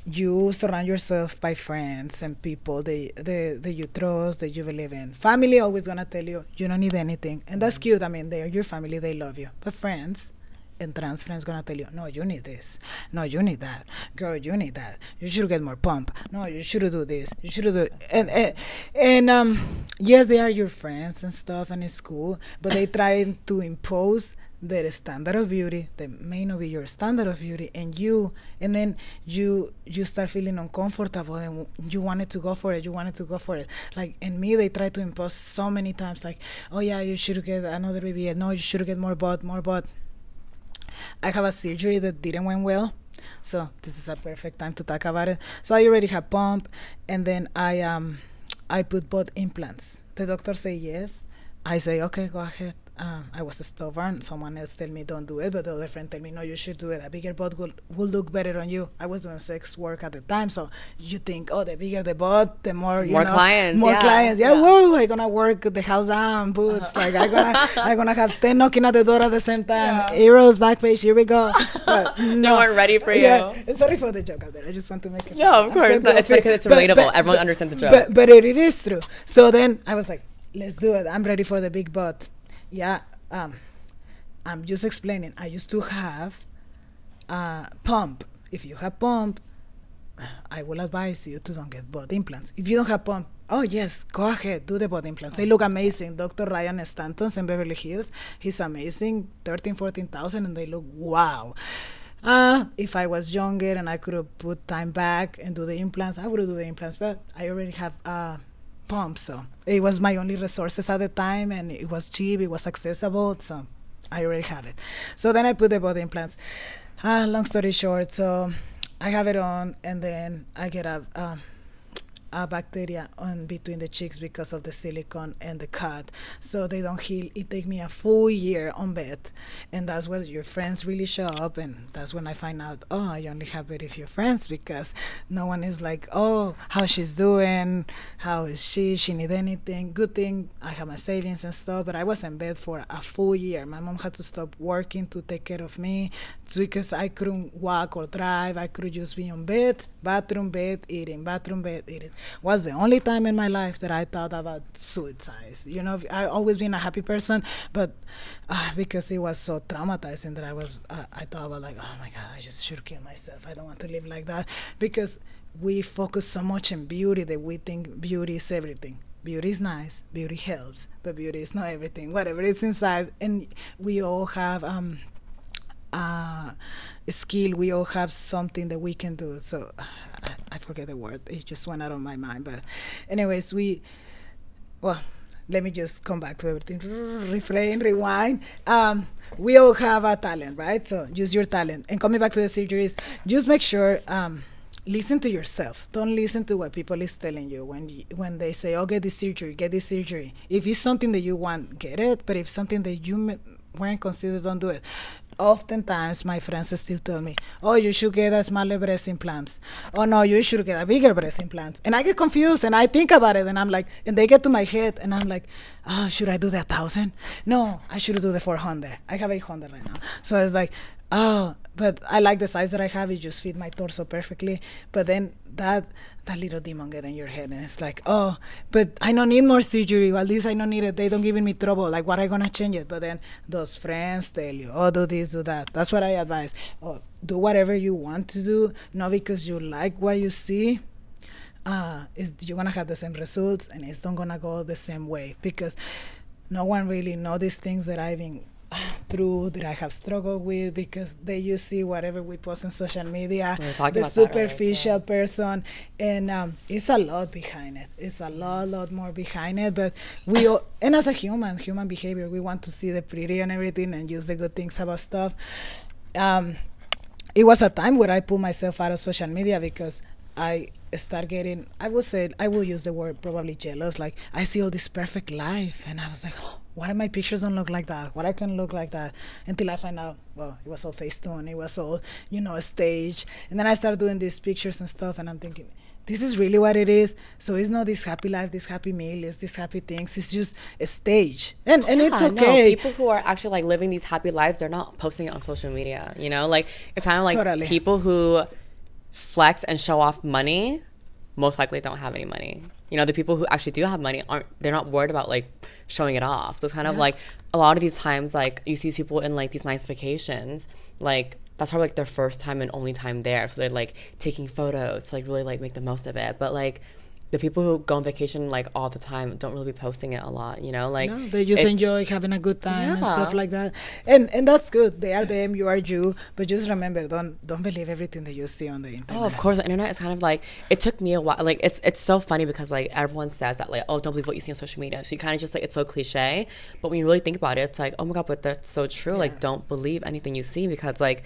you surround yourself by friends and people that you trust, that you believe in. Family always gonna tell you, you don't need anything. And that's cute. I mean, they're your family, they love you. But friends and trans friends gonna tell you, no, you need this. No, you need that. Girl, you need that. You should get more pump. No, you should do this. You should do and yes, they are your friends and stuff, and it's cool, but they try to impose their standard of beauty that may not be your standard of beauty, and then you start feeling uncomfortable and you wanted to go for it. Like in me, they try to impose so many times, like, oh yeah, you should get another baby. No, you should get more butt. I have a surgery that didn't went well, so this is a perfect time to talk about it. So I already have pump, and then I put both implants. The doctor say yes. I say, okay, go ahead. I was stubborn. Someone else tell me don't do it, but the other friend tell me, no, you should do it. A bigger butt will look better on you. I was doing sex work at the time, so you think, oh, the bigger the butt, the more clients. More clients. Yeah, whoa, I'm gonna work the house down, boots. Like I'm gonna have 10 knocking at the door at the same time. Eros, back page, here we go. But no one ready for you. Yeah, sorry for the joke out there. I just want to make it. No, of course not. It's because it's relatable. But everyone understands the joke. But it is true. So then I was like, let's do it. I'm ready for the big butt. Yeah. I'm just explaining. I used to have pump. If you have pump, I will advise you to don't get butt implants. If you don't have pump, oh yes, go ahead, do the butt implants. They look amazing. Dr. Ryan Stanton's in Beverly Hills, he's amazing. 14,000, and they look wow. If I was younger and I could have put time back and do the implants, I would do the implants. But I already have pump, so it was my only resources at the time, and it was cheap, it was accessible, so I already have it. So then I put the body implants. Long story short, so I have it on, and then I get a bacteria on between the cheeks because of the silicone and the cut, so they don't heal. It takes me a full year on bed, and that's where your friends really show up, and that's when I find out, oh, I only have very few friends, because no one is like, oh, how she's doing, how is she need anything. Good thing I have my savings and stuff, but I was in bed for a full year. My mom had to stop working to take care of me because I couldn't walk or drive. I could just be on bed, bathroom, bed, eating, bathroom, bed, eating. Was the only time in my life that I thought about suicide. You know, I always been a happy person, but because it was so traumatizing that I thought about, like, oh my God, I just should kill myself. I don't want to live like that, because we focus so much on beauty that we think beauty is everything. Beauty is nice, beauty helps, but beauty is not everything. Whatever is inside, and we all have skill, we all have something that we can do. So I forget the word, it just went out of my mind. But anyways, let me just come back to everything. Refrain, rewind. We all have a talent, right? So use your talent. And coming back to the surgeries, just make sure listen to yourself. Don't listen to what people is telling you when they say, oh, get this surgery. If it's something that you want, get it. But if something that you weren't considered, don't do it. Oftentimes, my friends still tell me, oh, you should get a smaller breast implants. Oh, no, you should get a bigger breast implant. And I get confused, and I think about it, and I'm like, and they get to my head, and I'm like, oh, should I do the 1,000? No, I should do the 400. I have 800 right now. So it's like, oh, but I like the size that I have. It just fit my torso perfectly. But then that little demon get in your head, and it's like, oh, but I don't need more surgery. At least I don't need it. They don't giving me trouble. Like, what I gonna change it? But then those friends tell you, oh, do this, do that. That's what I advise. Oh, do whatever you want to do, not because you like what you see. You're gonna have the same results, and it's not gonna go the same way, because no one really know these things that I've been through, that I have struggled with, because they just see whatever we post on social media, the superficial person, and it's a lot behind it. It's a lot more behind it. But we all, and as a human behavior, we want to see the pretty and everything, and use the good things about stuff. It was a time where I pulled myself out of social media because I start getting, I will use the word probably jealous. Like, I see all this perfect life, and I was like, oh, why my pictures don't look like that? What I can look like that? Until I find out, well, it was all Facetune, it was all, a stage. And then I started doing these pictures and stuff, and I'm thinking, this is really what it is. So it's not this happy life, this happy meal, it's these happy things. It's just a stage, and it's okay. No, people who are actually like living these happy lives, they're not posting it on social media. Like, it's kind of like totally. People who flex and show off money most likely don't have any money. The people who actually do have money they're not worried about like showing it off. So it's kind of like a lot of these times, like, you see people in like these nice vacations, like that's probably like their first time and only time there, so they're like taking photos to like really like make the most of it. But like the people who go on vacation like all the time don't really be posting it a lot, like, no, they just enjoy having a good time and stuff like that, and that's good. They are them, you are you, but just remember, don't believe everything that you see on the internet. Oh, of course, the internet is kind of like, it took me a while, like it's so funny because like everyone says that, like, oh, don't believe what you see on social media, so you kind of just like, it's so cliche, but when you really think about it, it's like, oh my god, but that's so true. Like, don't believe anything you see, because like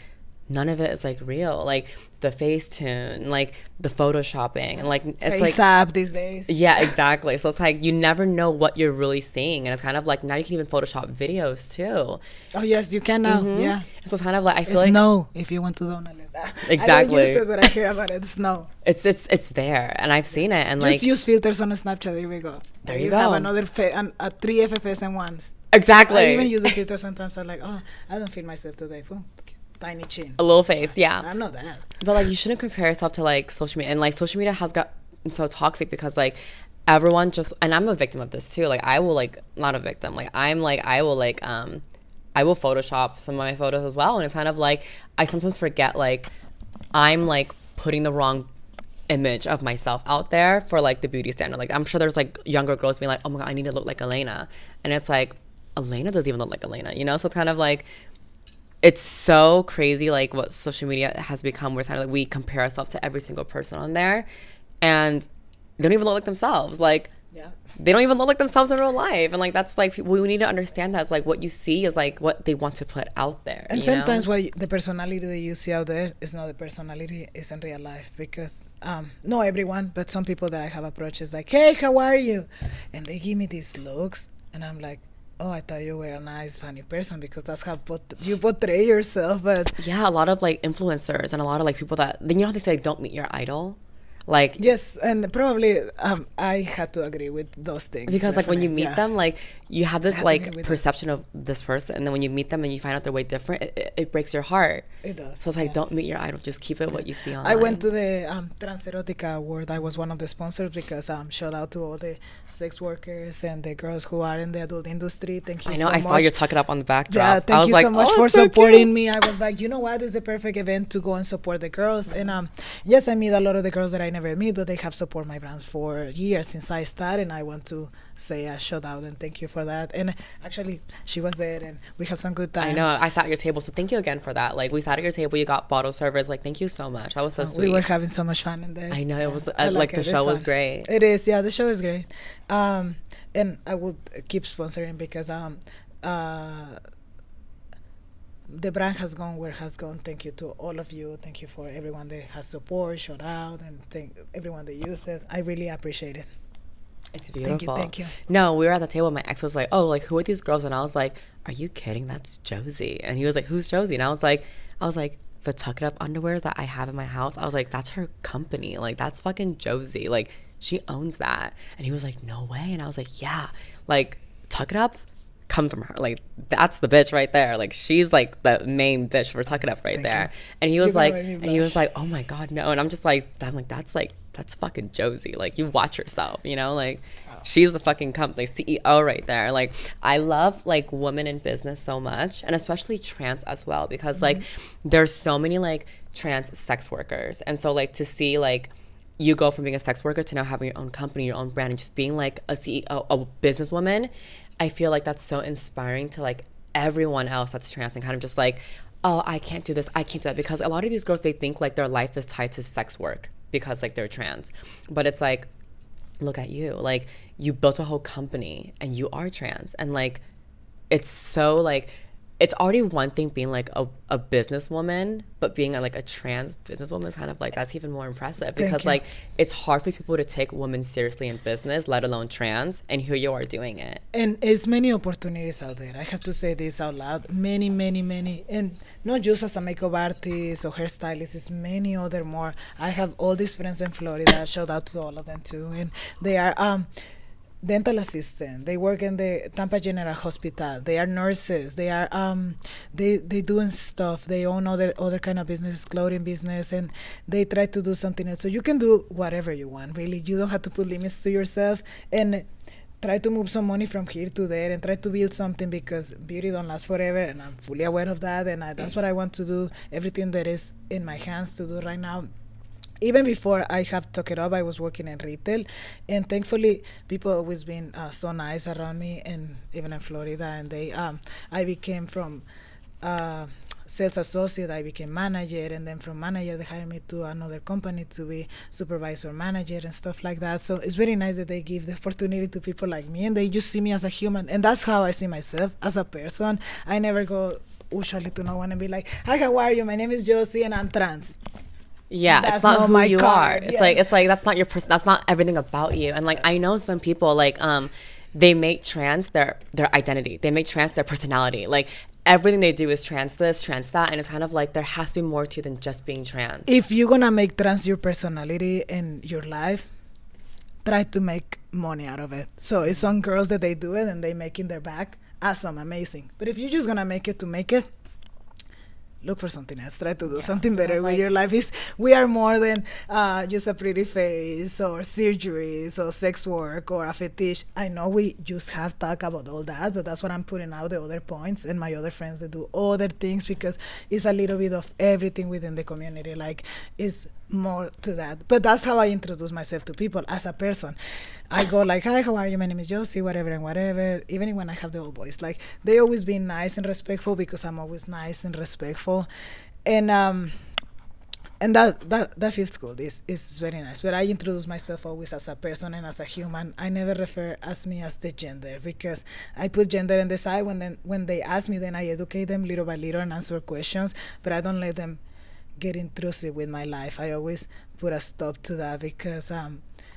none of it is like real. Like the Facetune, like the photoshopping, and like it's Face app these days. Yeah, exactly. So it's like you never know what you're really seeing, and it's kind of like now you can even Photoshop videos too. Oh yes, you can now. Yeah. So it's kind of like I feel it's like no, if you want to donate that. Exactly. I don't use it, but I hear about it. It's no. It's there, and I've seen it, and just like use filters on Snapchat. There we go. There you go. Have another 3 FFS ones. Exactly. I even use the filter sometimes. I'm like, oh, I don't feel myself today. Boom. Tiny chin, a little face. Yeah, I know that, but like you shouldn't compare yourself to like social media, and like social media has got so toxic because like everyone just, and I'm a victim of this too, like I will like, not a victim, like I'm like I will Photoshop some of my photos as well, and it's kind of like I sometimes forget like I'm like putting the wrong image of myself out there for like the beauty standard. Like I'm sure there's like younger girls being like, oh my god, I need to look like Elena, and it's like Elena doesn't even look like Elena, so it's kind of like, it's so crazy, like what social media has become, where it's kind of like we compare ourselves to every single person on there, and they don't even look like themselves. Like, they don't even look like themselves in real life, and like that's like we need to understand that it's like what you see is like what they want to put out there. And sometimes what the personality that you see out there is not the personality is in real life, because not everyone, but some people that I have approached is like, hey, how are you? And they give me these looks, and I'm like, oh, I thought you were a nice, funny person, because that's how you portray yourself. But yeah, a lot of like influencers and a lot of like people that, then how they say don't meet your idol. Like, yes, and probably I had to agree with those things, because like when you meet them, like you have this like perception of this person, and then when you meet them and you find out they're way different, it breaks your heart. It does. So it's like, don't meet your idol, just keep it what you see online. I went to the Trans Erotica Award. I was one of the sponsors, because shout out to all the sex workers and the girls who are in the adult industry. Thank you so much. I saw your Tuck It Up on the backdrop. Yeah, thank you so much for supporting me. I was like, you know what, this is the perfect event to go and support the girls. And yes, I meet a lot of the girls that I never meet, but they have supported my brands for years since I started, and I want to say a shout out and thank you for that. And actually, she was there, and we had some good time. I know, I sat at your table, so thank you again for that. Like, we sat at your table, you got bottle service, like, thank you so much. That was so sweet. We were having so much fun in there. I know, it was like the show was great. It is, yeah, the show is great. And I would keep sponsoring, because the brand has gone where it has gone. Thank you to all of you. Thank you for everyone that has support, shout out, and thank everyone that used it. I really appreciate it. It's beautiful. Thank you. No, we were at the table. My ex was like, oh, like, who are these girls? And I was like, are you kidding? That's Josie. And he was like, who's Josie? And I was like, the Tuck It Up underwear that I have in my house. I was like, that's her company. Like, that's fucking Josie. Like, she owns that. And he was like, no way. And I was like, yeah. Like, Tuck It Up's comes from her. Like, that's the bitch right there. Like, she's like the main bitch for Tuck It Up right there. And he was like, oh my God, no. And I'm like, that's fucking Josie. Like, you watch yourself, you know? Like, she's the fucking company CEO right there. Like, I love like women in business so much, and especially trans as well, because like there's so many like trans sex workers. And so like to see like you go from being a sex worker to now having your own company, your own brand, and just being like a CEO, a businesswoman, I feel like that's so inspiring to like everyone else that's trans, and kind of just like, oh, I can't do this, I can't do that. Because a lot of these girls, they think like their life is tied to sex work because like they're trans. But it's like, look at you. Like, you built a whole company and you are trans. And like, it's so like, it's already one thing being like a businesswoman, but being like a trans businesswoman is kind of like, that's even more impressive, because like it's hard for people to take women seriously in business, let alone trans, and here you are doing it. And it's many opportunities out there. I have to say this out loud. Many, and not just as a makeup artist or hairstylist, it's many other more. I have all these friends in Florida. Shout out to all of them too. And they are dental assistant. They work in the Tampa General Hospital. They are nurses. They are they doing stuff. They own other kind of business, clothing business, and they try to do something else. So you can do whatever you want, really. You don't have to put limits to yourself, and try to move some money from here to there and try to build something, because beauty don't last forever, and I'm fully aware of that, and that's what I want to do. Everything that is in my hands to do right now. Even before I have Tuck It Up, I was working in retail, and thankfully people always been so nice around me, and even in Florida. And they, I became from sales associate, I became manager, and then from manager they hired me to another company to be supervisor manager and stuff like that. So it's very nice that they give the opportunity to people like me, and they just see me as a human, and that's how I see myself as a person. I never go usually to no one and be like, hi, how are you? My name is Josie and I'm trans. Yeah, that's it's not who you card. Are. It's like that's not your person. That's not everything about you. And like, I know some people like they make trans their identity. They make trans their personality. Like, everything they do is trans this, trans that, and it's kind of like there has to be more to than just being trans. If you're gonna make trans your personality and your life, try to make money out of it. So it's some girls that they do it and they make in their back. Awesome, amazing. But if you're just gonna make it to make it, look for something else. Try to do something better with your life. We are more than just a pretty face or surgeries or sex work or a fetish. I know we just have talked about all that, but that's what I'm putting out, the other points, and my other friends that do other things, because it's a little bit of everything within the community. Like, it's more to that. But that's how I introduce myself to people as a person. I go like, hi, how are you? My name is Josie, whatever and whatever. Even when I have the old boys, like, they always been nice and respectful, because I'm always nice and respectful, and that feels good. It's very nice. But I introduce myself always as a person and as a human. I never refer as me as the gender, because I put gender in the side. When they ask me, then I educate them little by little and answer questions, but I don't let them get intrusive with my life. I always put a stop to that, because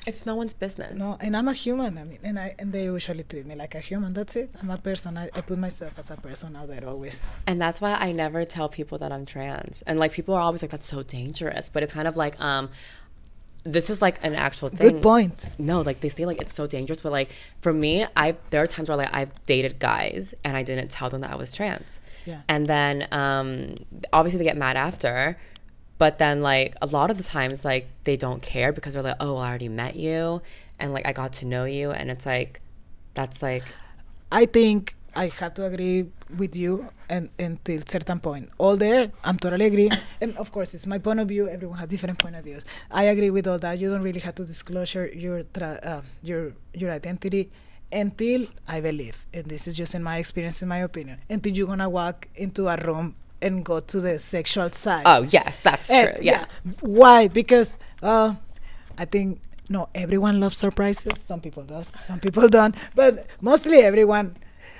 it's no one's business. No, and I'm a human. I mean, and they usually treat me like a human. That's it. I'm a person. I put myself as a person out there always. And that's why I never tell people that I'm trans. And like, people are always like, that's so dangerous. But it's kind of like, this is like an actual thing. Good point. No, like, they say like it's so dangerous, but like, for me, there are times where like I've dated guys and I didn't tell them that I was trans. Yeah. And then obviously they get mad after. But then, like, a lot of the times, like, they don't care, because they're like, oh, I already met you, and, like, I got to know you, and it's like, that's, like... I think I have to agree with you until certain point. All there, I'm totally agree. And, of course, it's my point of view. Everyone has different point of views. I agree with all that. You don't really have to disclose your identity until, I believe, and this is just in my experience, in my opinion, until you're going to walk into a room and go to the sexual side. Oh, yes, that's true. Yeah. Why? Because I think, no, everyone loves surprises. Some people does, some people don't. But mostly everyone,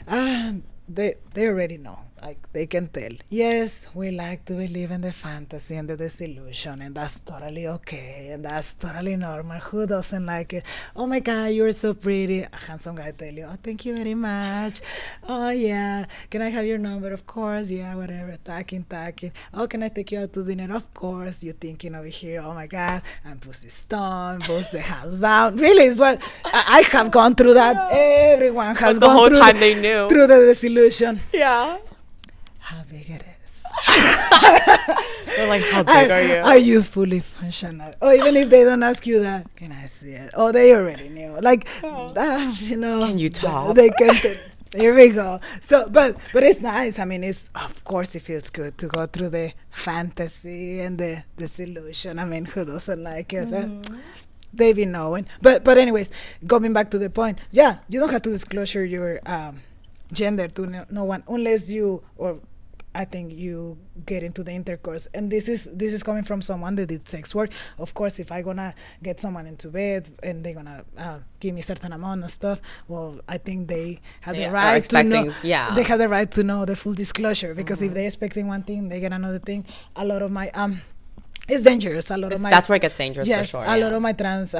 they already know. like they can tell. Yes, we like to believe in the fantasy and the disillusion, and that's totally okay, and that's totally normal. Who doesn't like it? Oh my God, you're so pretty. A handsome guy tell you, oh, thank you very much. Oh yeah, can I have your number? Of course, yeah, whatever. Talking. Oh, can I take you out to dinner? Of course. You're thinking over here, oh my God, I'm pussy stone, bust the house down. Really, is what I have gone through that. Everyone has the gone whole through time they knew. through the disillusion. Yeah. How big it is. They're like, how big are you? Are you fully functional? Or even if they don't ask you that, can I see it? Oh, they already knew. Like, you know. Can you talk? They can. Here we go. So, but it's nice. I mean, it's, of course it feels good to go through the fantasy and the disillusion. I mean, who doesn't like it? They be knowing. But anyways, going back to the point, yeah, you don't have to disclose your gender to no one unless you, or I think you get into the intercourse. And this is coming from someone that did sex work. Of course, if I gonna get someone into bed and they're gonna give me a certain amount of stuff, well, I think they have the right to know. Yeah. They have the right to know the full disclosure, because if they're expecting one thing, they get another thing. A lot of my it's dangerous. A lot of my, that's where it gets dangerous, yes, for sure. A lot of my trans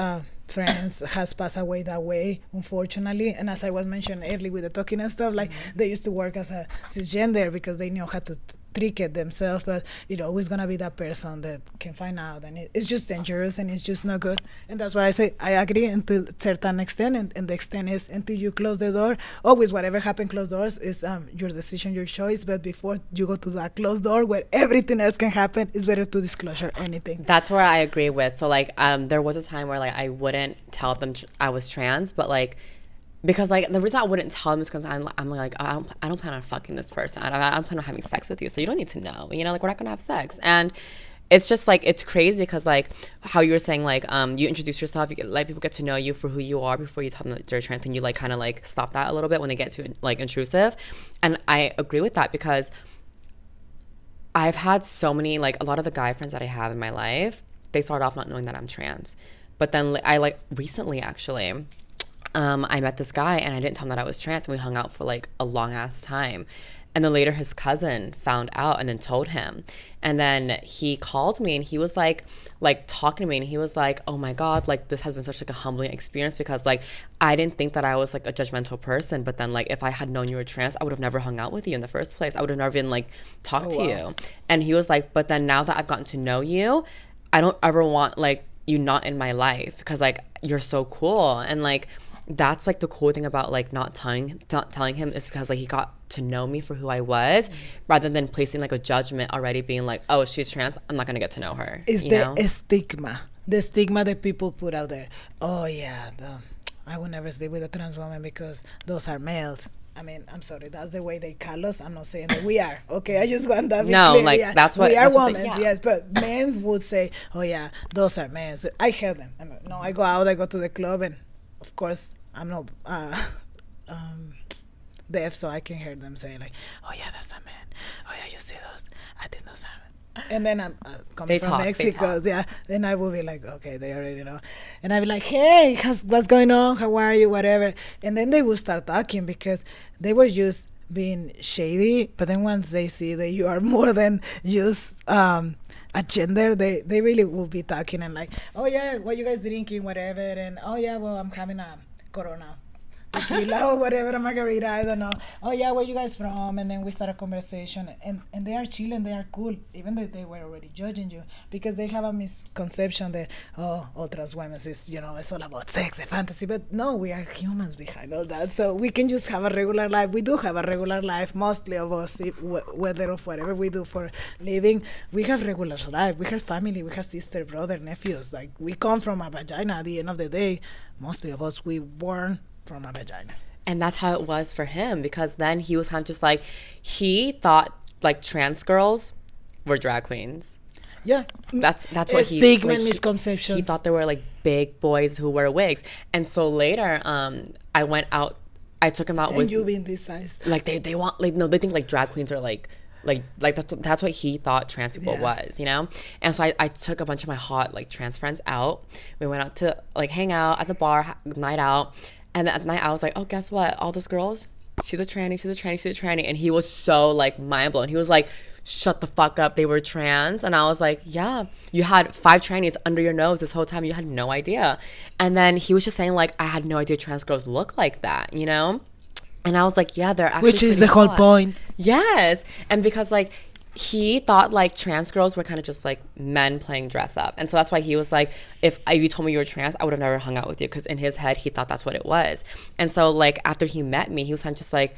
friends has passed away that way, unfortunately. And as I was mentioning earlier with the talking and stuff, like they used to work as a cisgender because they knew how to trick it themselves, but it's always gonna be that person that can find out, and it's just dangerous and it's just not good. And that's why I say I agree until certain extent, and the extent is until you close the door. Always, whatever happens closed doors is your decision, your choice. But before you go to that closed door where everything else can happen, it's better to disclosure anything. That's where I agree with. So like there was a time where like I wouldn't tell them I was trans, but like, because like the reason I wouldn't tell them is because I'm like I don't plan on fucking this person. I don't plan on having sex with you, so you don't need to know. Like we're not gonna have sex. And it's just like, it's crazy because like how you were saying, like you introduce yourself, you let people get to know you for who you are before you tell them that they're trans, and you like kind of like stop that a little bit when they get too like intrusive. And I agree with that because I've had so many, like a lot of the guy friends that I have in my life, they start off not knowing that I'm trans, but then I like recently actually. I met this guy and I didn't tell him that I was trans, and we hung out for like a long ass time. And then later his cousin found out and then told him. And then he called me and he was like talking to me, and he was like, oh my God, like this has been such like a humbling experience, because like I didn't think that I was like a judgmental person, but then like if I had known you were trans, I would have never hung out with you in the first place. I would have never even like talked to you. And he was like, but then now that I've gotten to know you, I don't ever want like you not in my life, because like you're so cool. And like that's like the cool thing about like not telling him, is because like he got to know me for who I was, rather than placing like a judgment already, being like, oh, she's trans, I'm not gonna get to know her. It's the stigma that people put out there. Oh yeah, I would never stay with a trans woman because those are males. I mean, I'm sorry, that's the way they call us. I'm not saying that we are. Okay, I just want that to be clear. Like yeah. that's what we are women. Women, yes, but men would say, oh yeah, those are men. So I hear them. I go out, I go to the club, and of course I'm not deaf, so I can hear them say like, oh yeah, that's a man. Oh yeah, you see those? I think those are men. And then I'm coming from Mexico, yeah. Then I will be like, okay, they already know. And I'll be like, hey, what's going on? How are you? Whatever. And then they will start talking, because they were just being shady. But then once they see that you are more than just a gender, they really will be talking and like, oh yeah, what you guys drinking, whatever. And oh yeah, well, I'm having a Corona, tequila or whatever, a margarita, I don't know. Oh yeah, where you guys from? And then we start a conversation, and they are chill and they are cool, even though they were already judging you, because they have a misconception that all trans women is, it's all about sex and fantasy. But no, we are humans behind all that, so we can just have a regular life. We do have a regular life, mostly of us, whether of whatever we do for living, we have regular life. We have family, we have sister, brother, nephews. Like, we come from a vagina at the end of the day. Mostly of us, we born from a vagina. And that's how it was for him, because then he was kind of just like, he thought like trans girls were drag queens. Yeah, that's what he stigma and misconceptions. He thought they were like big boys who wear wigs. And so later, I went out. I took him out and with. You being this size. Like they want, like, no, they think like drag queens are like that's what he thought trans people was, And so I took a bunch of my hot like trans friends out. We went out to like hang out at the bar, night out. And at night I was like, oh, guess what? All those girls, she's a tranny, she's a tranny, she's a tranny. And he was so like mind blown. He was like, shut the fuck up, they were trans. And I was like, yeah, you had 5 trannies under your nose this whole time, you had no idea. And then he was just saying like, I had no idea trans girls look like that, you know? And I was like, yeah, they're actually, which is the whole point. Yes. And because like he thought like trans girls were kind of just like men playing dress up. And so that's why he was like, if you told me you were trans, I would have never hung out with you, because in his head he thought that's what it was. And so like after he met me, he was kind of just like,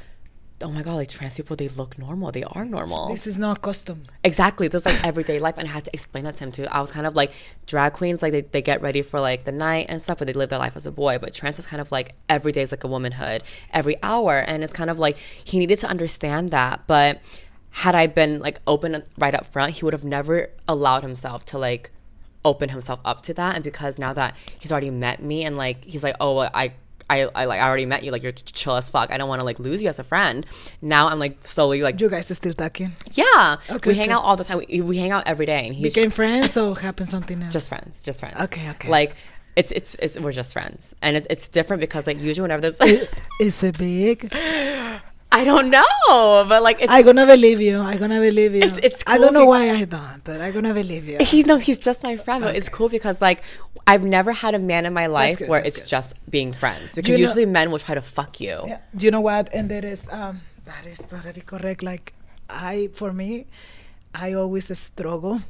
oh my god, like trans people, they look normal, they are normal, This is not custom. exactly, this is like everyday life. And I had to explain that to him too. I was kind of like, drag queens, like they get ready for like the night and stuff, but they live their life as a boy. But trans is kind of like every day is like a womanhood, every hour. And it's kind of like he needed to understand that. But had I been like open right up front, he would have never allowed himself to like open himself up to that. And because now that he's already met me and like he's like, oh well, I like, I already met you, like you're chill as fuck, I don't want to like lose you as a friend. Now I'm like slowly like, You guys are still talking? yeah, Okay, we hang out all the time, we hang out every day. And he's Became friends or happened something else? just friends. Okay. Like it's we're just friends. And it's different because like usually whenever there's Is it big? I don't know, but like it's I'm gonna believe you. It's I cool don't know why I don't, but I'm gonna believe you. he's just my friend. But it's cool because like I've never had a man in my life good, where that's it's good. just being friends, because You know- usually men will try to fuck you. Yeah. Do you know what? And that is totally correct. Like for me, I always struggle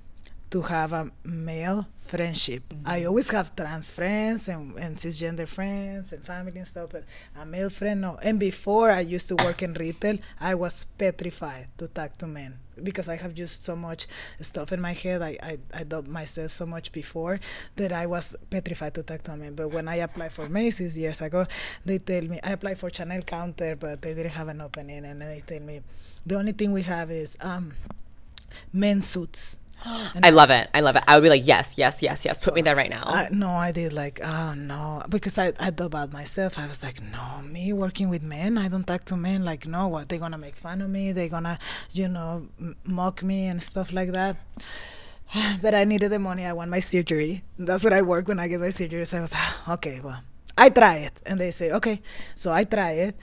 to have a male friendship. I always have trans friends and cisgender friends and family and stuff, but a male friend, no. And before I used to work in retail, I was petrified to talk to men because I have used so much stuff in my head. I dubbed myself so much before that I was petrified to talk to men. But when I applied for Macy's years ago, they tell me, I applied for Chanel counter, but they didn't have an opening, and they tell me, the only thing we have is men's suits. And I love it. I would be like, yes. Put me there right now. I did like, oh no, because I thought about myself. I was like, no, me working with men, I don't talk to men. Like, no, what, they're gonna make fun of me, they're gonna, mock me and stuff like that. But I needed the money. I want my surgery. That's what I work when I get my surgery. So I was okay, well, I try it. And they say, okay. So I try it.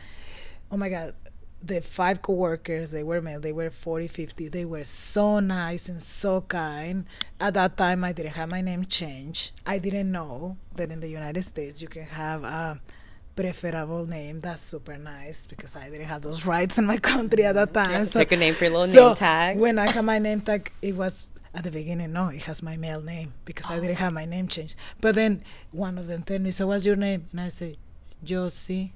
Oh my God. The 5 coworkers, they were male, they were 40, 50. They were so nice and so kind. At that time, I didn't have my name changed. I didn't know that in the United States you can have a preferable name. That's super nice because I didn't have those rights in my country at that time. So pick a name for your little name tag. When I had my name tag, it was at the beginning, no, it has my male name because I didn't have my name changed. But then one of them told me, so what's your name? And I say, Josie.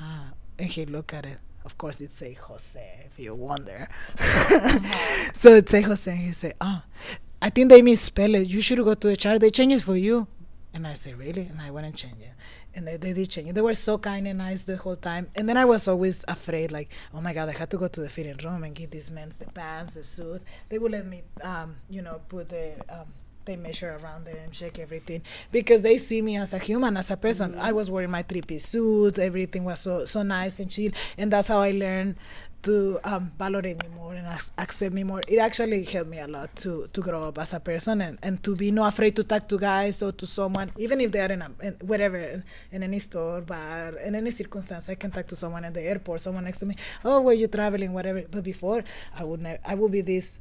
And he looked at it. Of course, it say Jose, if you wonder. So it say Jose, and he said, I think they misspell it. You should go to the chart. They change it for you. And I said, really? And I went and changed it. And they did change it. They were so kind and nice the whole time. And then I was always afraid, like, oh my God, I had to go to the fitting room and give these men the pants, the suit. They would let me, put the... they measure around them, check everything, because they see me as a human, as a person. I was wearing my 3-piece suit, everything was so nice and chill, and that's how I learned to validate me more and accept me more. It actually helped me a lot to grow up as a person and to be not afraid to talk to guys or to someone, even if they are in wherever, in any store, bar, in any circumstance. I can talk to someone at the airport, someone next to me, oh, where you traveling, whatever. But before, I would be this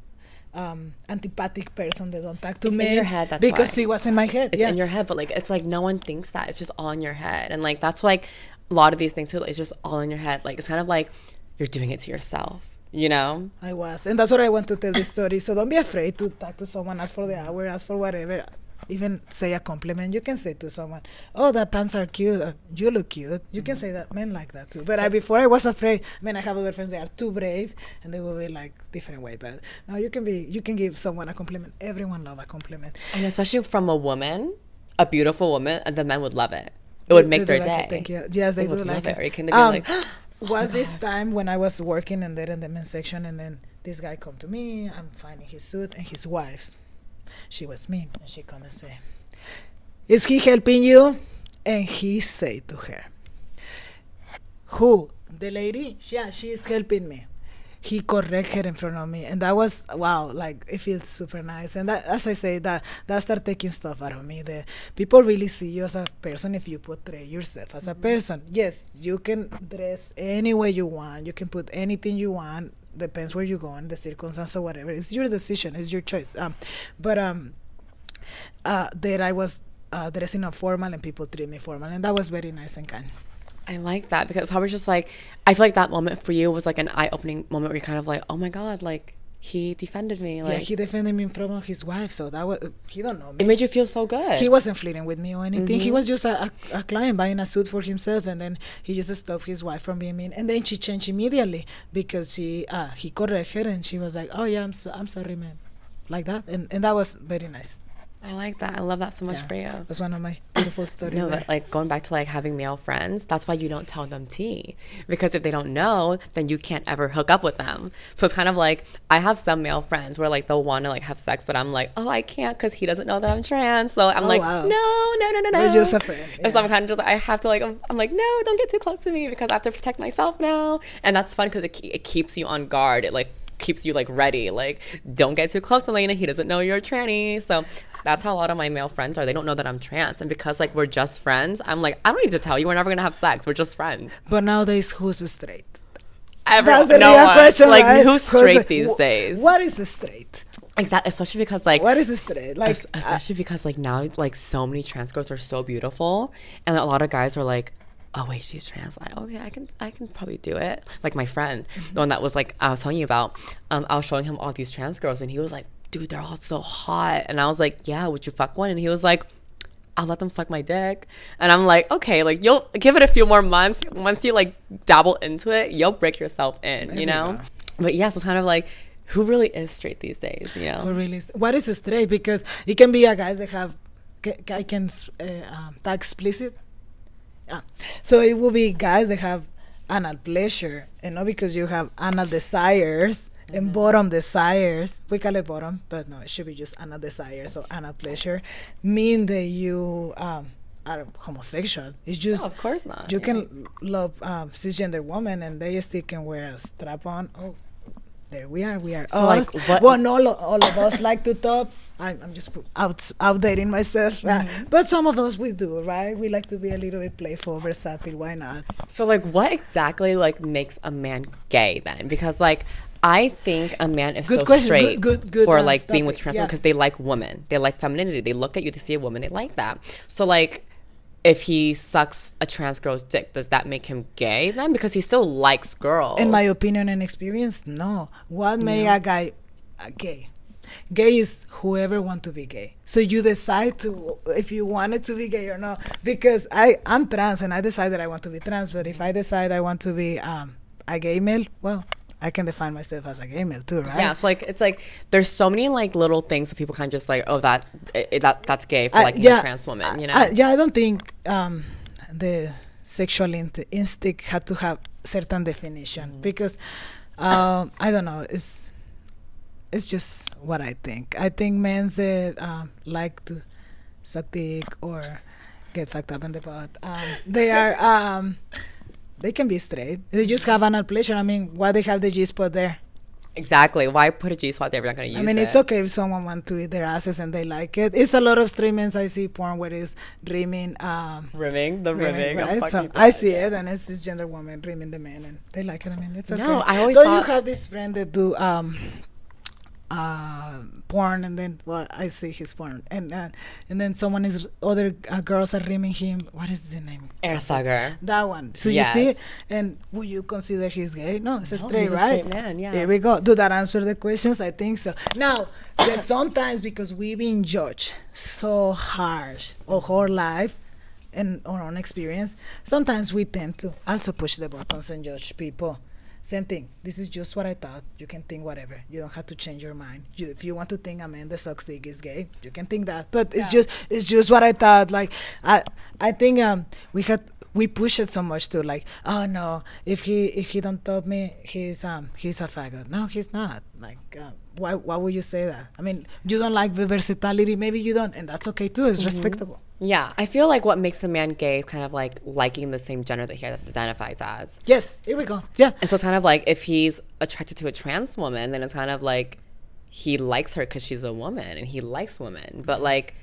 antipathic person that don't talk to me in your head, that's because why. it was in my head. It's in your head, but like it's like no one thinks that. It's just all in your head. And like that's like a lot of these things too, it's just all in your head. Like it's kind of like you're doing it to yourself, you know? I was, and that's what I want to tell this story. So don't be afraid to talk to someone, ask for the hour, ask for whatever. Even say a compliment. You can say to someone, oh, the pants are cute, you look cute. You can say that. Men like that too. But before I was afraid. I have other friends, they are too brave and they will be like different way. But now you can give someone a compliment. Everyone love a compliment. And especially from a woman, a beautiful woman, the men would love it. It would make their like day. it. Thank you. Yes, they do would like love it. Or you can be like, was this time when I was working in there in the men's section, and then this guy come to me, I'm finding his suit, and his wife, she was mean, and she come and say, is he helping you? And he say to her, who? The lady? Yeah, she is helping me. he corrected in front of me, and that was wow. Like it feels super nice. And that, as I say, that start taking stuff out of me. The people really see you as a person if you portray yourself as a person. Yes, you can dress any way you want. You can put anything you want. Depends where you go and the circumstance or whatever. It's your decision. It's your choice. There I was dressing up formal and people treat me formal, and that was very nice and kind. I like that because I was just like, I feel like that moment for you was like an eye-opening moment where you're kind of like, oh my God, like he defended me. Like, yeah, he defended me in front of his wife, so that was, he don't know me. It made you feel so good. He wasn't flirting with me or anything. He was just a client buying a suit for himself, and then he just stopped his wife from being mean, and then she changed immediately because he corrected her, and she was like, oh yeah, I'm sorry, man, like that, and that was very nice. I like that. I love that so much for you. That's one of my beautiful stories. No, but like going back to like having male friends, that's why you don't tell them tea. Because if they don't know, then you can't ever hook up with them. So it's kind of like, I have some male friends where like they'll want to like have sex, but I'm like, oh, I can't because he doesn't know that I'm trans. So I'm like, wow. No. We're just a friend. Yeah. And so I'm kind of just, I have to like, I'm like, no, don't get too close to me because I have to protect myself now. And that's fun because it keeps you on guard. It like keeps you like ready. Like, don't get too close to Elena. He doesn't know you're a tranny. So that's how a lot of my male friends are. They don't know that I'm trans. And because like we're just friends, I'm like, I don't need to tell you. We're never going to have sex. We're just friends. But nowadays, who's straight? Everyone. That's the No real one. question, Like, right? who's straight these days? What is straight? Exactly. Especially because like, what is straight? Like, especially because like now like so many trans girls are so beautiful, and a lot of guys are like, oh wait, she's trans. Like, okay, I can probably do it. Like my friend, the one that was like I was telling you about, I was showing him all these trans girls, and he was like, dude, they're all so hot. And I was like, yeah, would you fuck one? And he was like, I'll let them suck my dick. And I'm like, okay, like you'll give it a few more months. Once you like dabble into it, you'll break yourself in, you know? But yes, it's kind of like, who really is straight these days, you know? Who really is, what is straight? Because it can be a guy that have, I can that explicit. So it will be guys that have anal pleasure, and not because you have anal desires and bottom desires. We call it bottom, but no, it should be just anal desires or anal pleasure. Mean that you are homosexual. It's just, no, of course not. You can love cisgender women, and they still can wear a strap on. Oh, there we are. So us. Like, what? Well, no, all of us like to top. I'm just outdating myself, but some of us we do, right? We like to be a little bit playful, versatile. Why not? So like, what exactly like makes a man gay then? Because like, I think a man is good so question. Straight good for like being with trans women because they like women, they like femininity. They look at you, they see a woman, they like that. So like, if he sucks a trans girl's dick, does that make him gay then? Because he still likes girls. In my opinion and experience, no. What makes a guy gay? Gay is whoever want to be gay. So you decide to, if you wanted to be gay or not. Because I'm trans and I decide that I want to be trans. But if I decide I want to be a gay male, well, I can define myself as a gay male too, right? Yeah, so like it's like there's so many like little things that people kind of just like, oh, that's gay for like a trans woman, you know? I don't think the sexual instinct had to have certain definition because I don't know, it's just what I think. I think men that like to suck dick or get fucked up in the butt, they are they can be straight. They just have anal pleasure. I mean, why they have the G-spot there? Exactly. Why put a G-spot there if you're not going to use it? I mean, it's okay if someone wants to eat their asses and they like it. It's a lot of straight men I see porn where it's rimming. Rimming, right? So I see it, and it's this gender woman rimming the man, and they like it. I mean, it's okay. No, I always Don't you have this friend that do porn, and then I see his porn, and then other girls are rimming him. What is the name? Air thugger. That one. So yes. You see it, and would you consider he's gay? No, it's straight, he's right? A straight man, yeah. There we go. Do that answer the questions? I think so. Now, sometimes because we've been judged so harsh our whole life and our own experience, sometimes we tend to also push the buttons and judge people. Same thing. This is just what I thought. You can think whatever. You don't have to change your mind. If you want to think a man that sucks dick is gay, you can think that. But it's just what I thought. Like I think we push it so much too. Like, oh no, if he don't top me, he's a faggot. No, he's not. Like why would you say that? I mean, you don't like the versatility. Maybe you don't, and that's okay too. It's respectable. Yeah, I feel like what makes a man gay is kind of like liking the same gender that he identifies as. Yes, here we go. Yeah. And so it's kind of like if he's attracted to a trans woman, then it's kind of like he likes her because she's a woman and he likes women. But like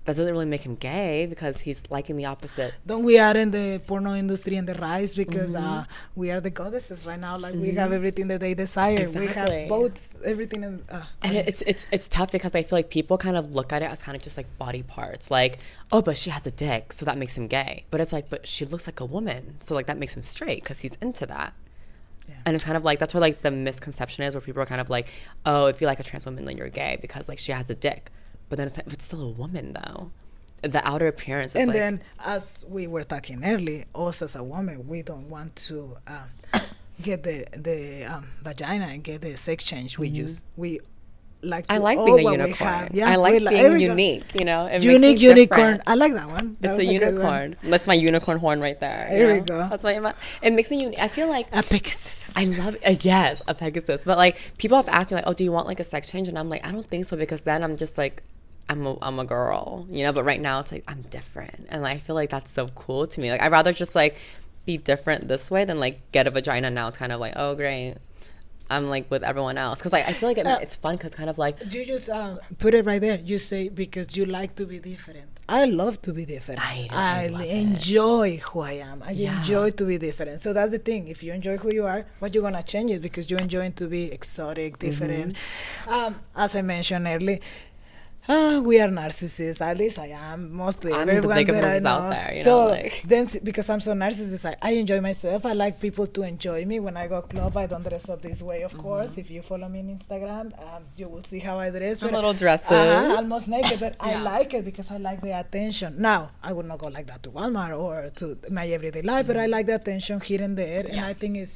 that doesn't really make him gay because he's liking the opposite. Don't we are in the porno industry and the rise because we are the goddesses right now. Like we have everything that they desire. Exactly. We have both everything. And it's tough because I feel like people kind of look at it as kind of just like body parts. Like, oh, but she has a dick, so that makes him gay. But it's like, but she looks like a woman, so like that makes him straight because he's into that. Yeah. And it's kind of like, that's where like the misconception is, where people are kind of like, oh, if you like a trans woman, then you're gay because like she has a dick. But then it's still a woman though. The outer appearance is and like, then as we were talking earlier, us as a woman, we don't want to get the vagina and get the sex change. We like to I like being a unicorn. Yeah, I like being unique, you know. It unique unicorn. I like that one. It's a unicorn. That's my unicorn horn right there. There we go. That's why it makes me unique. I feel like a Pegasus. I love it. Yes, a Pegasus. But like people have asked me like, oh, do you want like a sex change? And I'm like, I don't think so, because then I'm just like, I'm a girl, you know. But right now it's like I'm different, and I feel like that's so cool to me. Like I'd rather just like be different this way than like get a vagina. Now it's kind of like, oh great, I'm like with everyone else, because like I feel like it's fun, because kind of like you just put it right there. You say because you like to be different. I love to be different. I enjoy who I am. I enjoy to be different. So that's the thing. If you enjoy who you are, what you're gonna change it because you enjoy to be exotic, different. As I mentioned earlier. We are narcissists. At least I am. Mostly I'm everyone the biggest that I narcissist know. out there. You so know, like. Then, because I'm so narcissist, I enjoy myself. I like people to enjoy me. When I go club, I don't dress up this way. Of course, if you follow me on Instagram, you will see how I dress. Some little dresses, almost naked. But I like it because I like the attention. Now, I would not go like that to Walmart or to my everyday life, but I like the attention here and there, and I think it's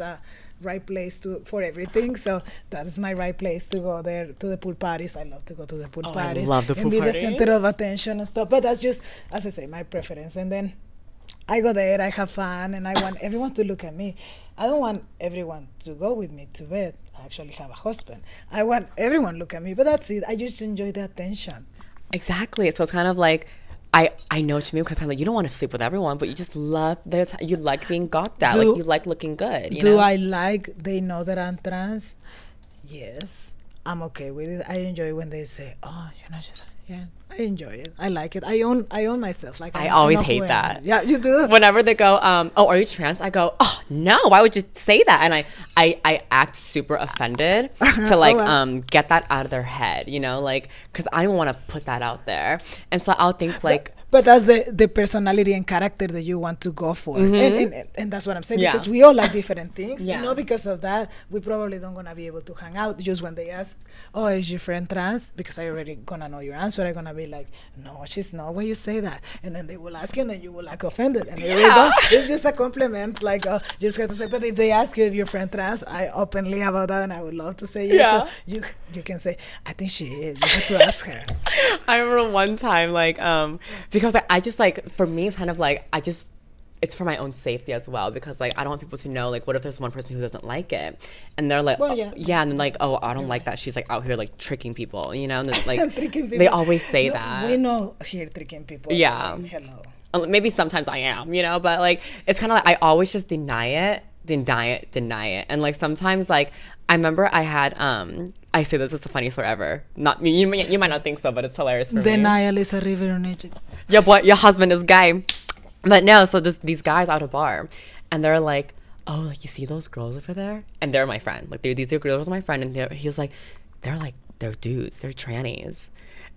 right place for everything. So that is my right place to go there, to the pool parties. I love to go to the pool parties. I love the pool and be parties. the center of attention and stuff. But that's just, as I say, my preference. And then I go there, I have fun, and I want everyone to look at me. I don't want everyone to go with me to bed. I actually have a husband. I want everyone to look at me, but that's it. I just enjoy the attention. Exactly. So it's kind of like, I know what you mean, because I'm like, you don't want to sleep with everyone, but you just love you like being gawked at, like you like looking good. You know? I like they know that I'm trans? Yes, I'm okay with it. I enjoy when they say, "Oh, you're not just." Yeah, I enjoy it. I like it. I own myself. Like I always hate that. Yeah, you do. Whenever they go, oh, are you trans? I go, oh no, why would you say that? And I act super offended to like get that out of their head, you know, like, because I don't want to put that out there. And so I'll think like. But that's the personality and character that you want to go for. And that's what I'm saying, because we all like different things. You know, because of that, we probably don't gonna be able to hang out. Just when they ask, oh, is your friend trans? Because I already gonna know your answer. I'm gonna be like, no, she's not. Why you say that? And then they will ask you, and then you will like offended. And here we go. It's just a compliment. Like, just have to say. But if they ask you if your friend trans, I openly about that, and I would love to say yes. Yeah. So you can say, I think she is. You have to ask her. I remember one time, like, because like, I just like, for me, it's kind of like, it's for my own safety as well, because like I don't want people to know, like, what if there's one person who doesn't like it, and they're like, well, and then like, oh, I don't like that she's like out here like tricking people, you know, and then, like they always say that. We know here tricking people. Yeah. Like, hello. Maybe sometimes I am, you know, but like it's kind of like I always just deny it, and like sometimes like I remember I had I say this is the funniest word ever. Not you might not think so, but it's hilarious for me. Denial is a river in Egypt. Yeah, boy, your husband is gay. But no, so these guys at a bar, and they're like, oh, like, you see those girls over there? And they're my friend. Like, these are girls, my friend. And he was like, they're dudes. They're trannies.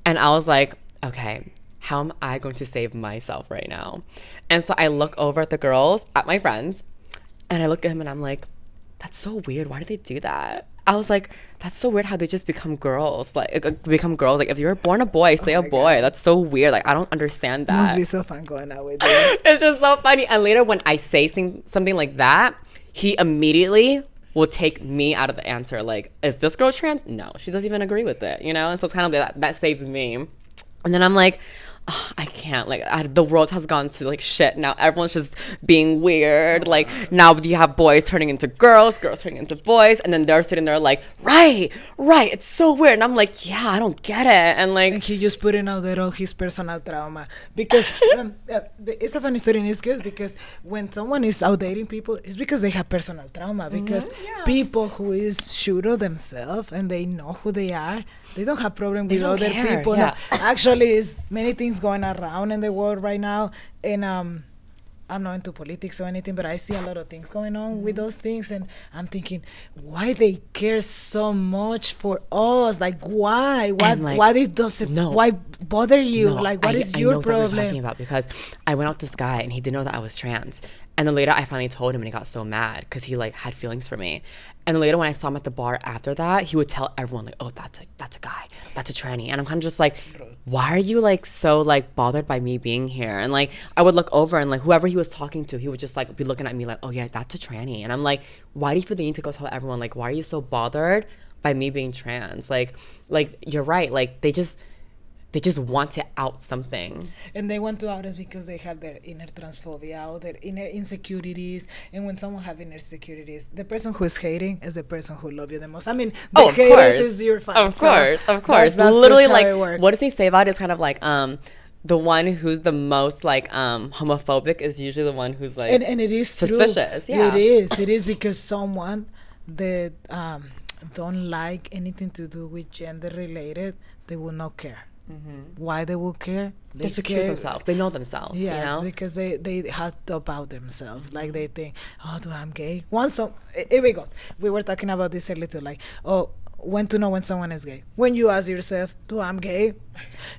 And I was like, okay, how am I going to save myself right now? And so I look over at the girls, at my friends, and I look at him and I'm like, that's so weird. Why do they do that? I was like, that's so weird how they just become girls. Like, become girls. Like, if you were born a boy, stay a boy. God. That's so weird. Like, I don't understand that. Must be so fun going out with you. It's just so funny. And later when I say something like that, he immediately will take me out of the answer. Like, is this girl trans? No, she doesn't even agree with it, you know? And so it's kind of like that saves me. And then I'm like, I can't, like, the world has gone to like shit now. Everyone's just being weird. Like, now you have boys turning into girls turning into boys, and then they're sitting there like, right, it's so weird. And I'm like, yeah, I don't get it. And like, and he just putting out there all his personal trauma, because it's a funny story, and it's good because when someone is out dating people, it's because they have personal trauma, because people who is sure of themselves and they know who they are, they don't have problem with other people. Yeah. No, actually, is many things going around in the world right now, and I'm not into politics or anything, but I see a lot of things going on with those things, and I'm thinking, why they care so much for us? Like, why? Why it doesn't? No. Why bother you? No, like, what is I your know problem? what you're talking about, because I went out with this guy and he didn't know that I was trans. And then later I finally told him, and he got so mad because he like had feelings for me. And then later when I saw him at the bar after that, he would tell everyone like, oh, that's a guy, that's a tranny. And I'm kind of just like, why are you like so like bothered by me being here? And like I would look over, and like whoever he was talking to, he would just like be looking at me like, oh yeah, that's a tranny. And I'm like, why do you feel the need to go tell everyone? Like, why are you so bothered by me being trans? Like you're right. Like they just want to out something. And they want to out it because they have their inner transphobia or their inner insecurities. And when someone have inner insecurities, the person who is hating is the person who love you the most. I mean, the of haters course. is your fan. Of course. That's literally like, what does he say about it? Is kind of like the one who's the most like homophobic is usually the one who's like, and it is suspicious. True. Yeah, it is because someone that don't like anything to do with gender related, they will not care. Why they will care? They're secure themselves. They know themselves. Yes, you know? Because they have about themselves. Like they think, oh, do I'm gay? Here we go. We were talking about this earlier too. Like, oh, when to know when someone is gay? When you ask yourself, do I'm gay?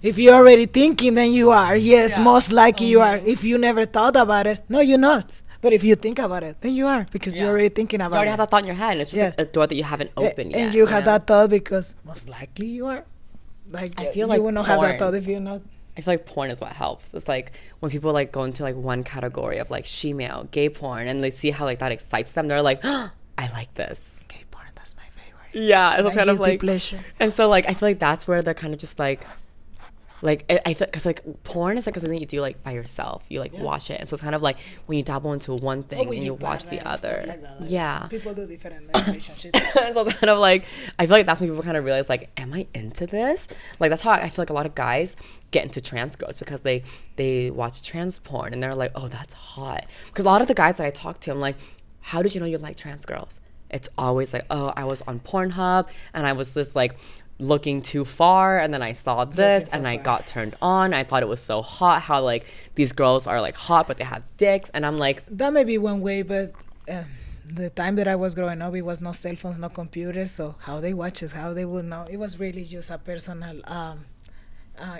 If you're already thinking, then you are. Yes, most likely you are. If you never thought about it, no, you're not. But if you think about it, then you are, because you're already thinking about it. You already have that thought in your head, and it's just a door that you haven't opened yet. And you have that thought because most likely you are. Like, I feel you will not have that thought if you're not. I feel like porn is what helps. It's like when people like go into like one category of like she-male, gay porn, and they see how like that excites them. They're like, oh, I like this. Gay porn, that's my favorite. Yeah, it's kind of like pleasure. And so like I feel like that's where they're kind of just like I feel, because like porn is like a thing that you do like by yourself. You like watch it, and so it's kind of like when you dabble into one thing and you watch the other. Like that, like yeah, people do different relationships. So it's kind of like I feel like that's when people kind of realize like, am I into this? Like that's how I feel like a lot of guys get into trans girls, because they watch trans porn and they're like, oh, that's hot. Because a lot of the guys that I talk to, I'm like, how did you know you like trans girls? It's always like, oh, I was on Pornhub and I was just like looking too far, and then I saw this and I got turned on. I thought it was so hot how like these girls are like hot but they have dicks, and I'm like, that may be one way, but the time that I was growing up, it was no cell phones, no computers, so how they watch us, how they would know. It was really just a personal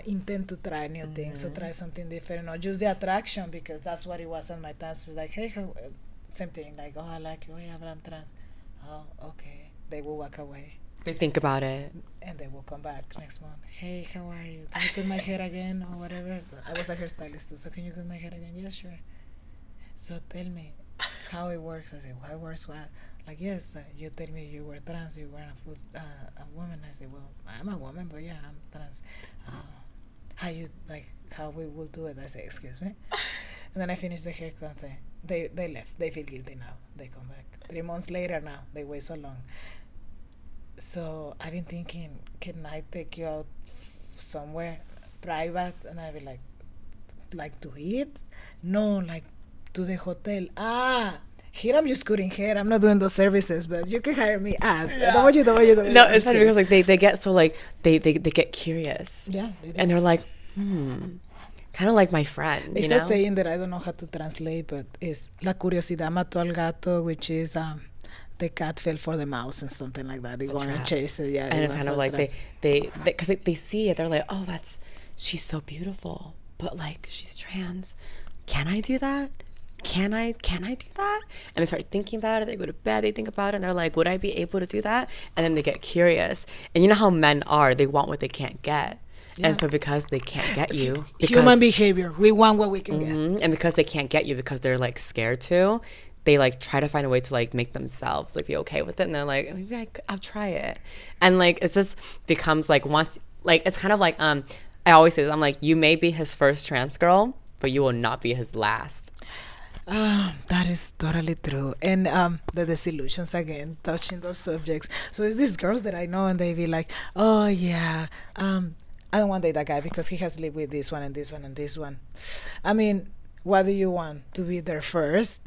intent to try new things, to try something different, or just the attraction, because that's what it was on my time. It's like, hey, same thing, like, oh, I like you, oh yeah, but I'm trans. Oh, okay. They will walk away. they think about it, and they will come back next month. Hey, how are you? Can you cut my hair again or whatever? I was a hairstylist too, so can you cut my hair again? Yeah, sure. So tell me how it works. I said, how it works? What? Like, yes, you tell me you were trans, you were a woman. I said, well, I'm a woman, but yeah, I'm trans. How we will do it? I said, excuse me. And then I finished the haircut and say, they left. They feel guilty now. They come back. 3 months later now, they wait so long. So I've been thinking, can I take you out somewhere private? And I'd be like to eat? No, like to the hotel. Here I'm just cutting hair. I'm not doing those services, but you can hire me. Don't you. No, it's funny because like they get so like they get curious. Yeah. And they're like, kind of like my friend. It's you know? a saying that I don't know how to translate, but it's la curiosidad mató al gato, which is the cat fell for the mouse and something like that. They go and chase it. Yeah. And it's kind of like they because they see it. They're like, oh, she's so beautiful, but like she's trans. Can I do that? Can I do that? And they start thinking about it. They go to bed, they think about it, and they're like, would I be able to do that? And then they get curious. And you know how men are, they want what they can't get. Yeah. And so because they can't get you, human behavior, we want what we can get. And because they can't get you, because they're like scared to, they like try to find a way to like make themselves like be okay with it. And they're like, maybe I'll try it. And like it just becomes like once, like it's kind of like I always say this. I'm like, you may be his first trans girl, but you will not be his last. That is totally true. And the disillusions again, touching those subjects. So it's these girls that I know, and they be like, oh yeah, I don't want to date that guy because he has lived with this one and this one and this one. I mean, what do you want? To be there first?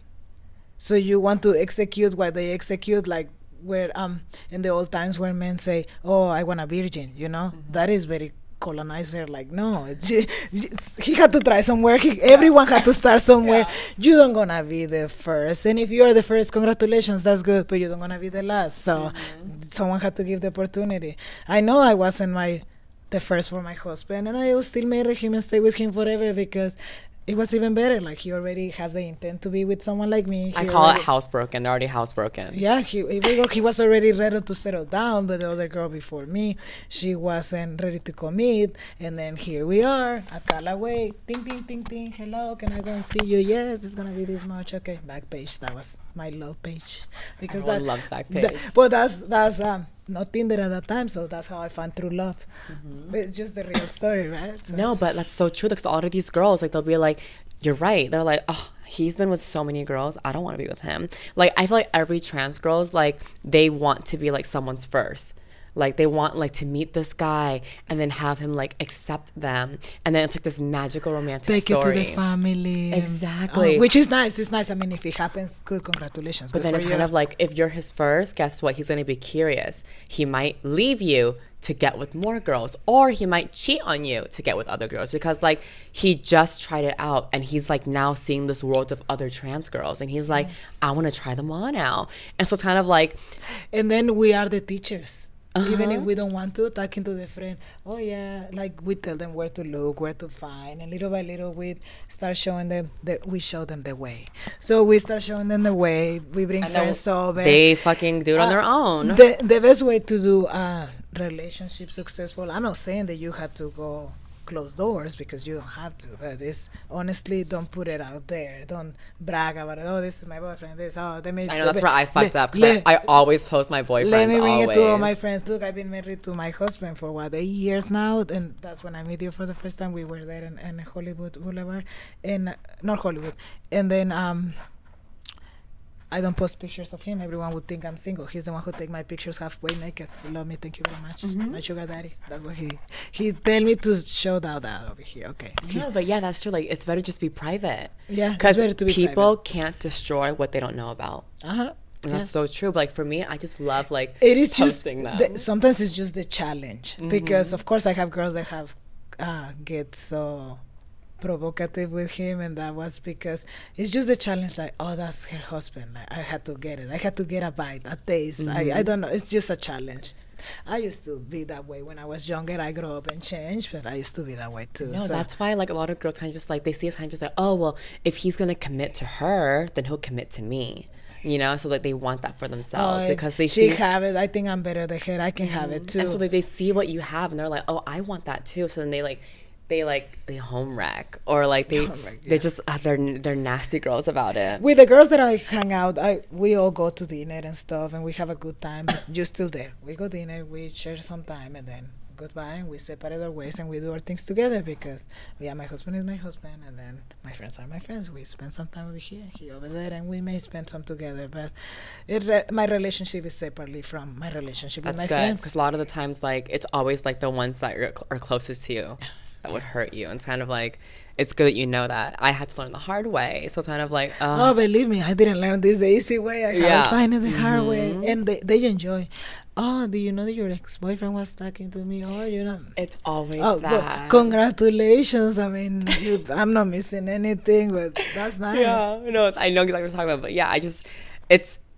So you want to execute what they execute, like where in the old times where men say, oh, I want a virgin, you know? That is very colonizer. Like, no, he had to try somewhere. Everyone had to start somewhere. You don't gonna be the first, and if you are the first, congratulations, that's good, but you don't gonna be the last. So someone had to give the opportunity. I know I wasn't the first for my husband, and I will still marry him and stay with him forever because it was even better. Like, he already has the intent to be with someone like me. I call it housebroken. They're already housebroken. Yeah, he was already ready to settle down, but the other girl before me, she wasn't ready to commit. And then here we are, a call away. Ding, ding, ding, ding. Hello, can I go and see you? Yes, it's going to be this much. Okay, back page. That was my love page. Because everyone loves back page. But that's not Tinder at that time, so that's how I found true love. It's just the real story, right? So. No, but that's so true because all of these girls, like, they'll be like, you're right. They're like, oh, he's been with so many girls. I don't want to be with him. Like, I feel like every trans girl's like, they want to be like someone's first. Like, they want like to meet this guy and then have him like accept them, and then it's like this magical romantic story. Take it to the family. Exactly. Which is nice. It's nice. I mean, if it happens, good, congratulations. But then it's kind of like, if you're his first, guess what? He's going to be curious. He might leave you to get with more girls, or he might cheat on you to get with other girls, because like he just tried it out and he's like now seeing this world of other trans girls, and he's like, I want to try them on now. And so it's kind of like, and then we are the teachers. Even if we don't want to, talking to the friend, oh yeah, like we tell them where to look, where to find, and little by little we start showing them we show them the way. So we start showing them the way. We bring friends over. They fucking do it on their own. The best way to do a relationship successful, I'm not saying that you have to go close doors, because you don't have to, but it's honestly, don't put it out there. Don't brag about it. Oh, this is my boyfriend. I know that's where I fucked up, because I always post my boyfriends. Let me bring it to all my friends. Look, I've been married to my husband for 8 years now, and that's when I met you for the first time. We were there in Hollywood Boulevard, and not Hollywood, and then I don't post pictures of him. Everyone would think I'm single. He's the one who take my pictures halfway naked. You love me. Thank you very much. My sugar daddy. That's what he tell me to show that over here. Okay. No, but yeah, that's true. Like, it's better just be private. Yeah, because people can't destroy what they don't know about. And that's so true. But like, for me, I just love like it is posting them. Sometimes it's just the challenge, because of course I have girls that have get so provocative with him, and that was because it's just the challenge. Like, oh, that's her husband. Like, I had to get it. I had to get a bite, a taste. I don't know. It's just a challenge. I used to be that way when I was younger. I grew up and changed, but I used to be that way too. No, so that's why like a lot of girls kind of just like, they see us kind of just like, oh well, if he's gonna commit to her, then he'll commit to me. You know, so like they want that for themselves, because they see have it. I think I'm better than her. I can have it too. And so like they see what you have, and they're like, oh, I want that too. So then they home wreck, or like they just they're nasty girls about it. With the girls that I hang out, we all go to dinner and stuff, and we have a good time. But you're still there. We go dinner, we share some time, and then goodbye, and we separate our ways, and we do our things together, because my husband is my husband, and then my friends are my friends. We spend some time over here, he over there, and we may spend some together. But my relationship is separately from my relationship with my friends. Because a lot of the times, like, it's always like the ones that are closest to you that would hurt you. And it's kind of like, it's good that you know that. I had to learn the hard way, so it's kind of like, oh, believe me, I didn't learn this the easy way. I had to find it the hard way, and they enjoy. Oh, do you know that your ex-boyfriend was talking to me? Oh, you know. It's always that. Congratulations. I mean, I'm not missing anything, but that's nice. Yeah, no, I know exactly what you're talking about, but yeah,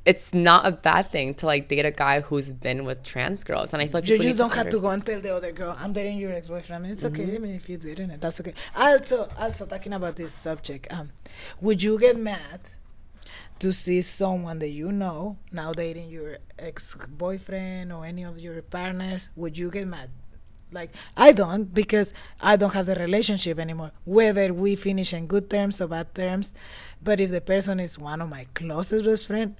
it's not a bad thing to like date a guy who's been with trans girls, and I feel like you just don't have to go and tell the other girl, I'm dating your ex-boyfriend. I mean, it's okay. I mean, if you didn't, that's okay. Also talking about this subject, would you get mad to see someone that you know now dating your ex-boyfriend or any of your partners? Would you get mad? Like, I don't, because I don't have the relationship anymore, whether we finish in good terms or bad terms. But if the person is one of my closest best friends,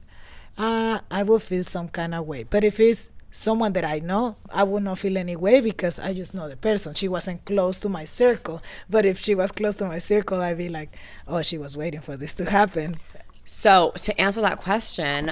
I will feel some kind of way. But if it's someone that I know, I would not feel any way because I just know the person. She wasn't close to my circle. But if she was close to my circle, I'd be like, oh, she was waiting for this to happen. So to answer that question,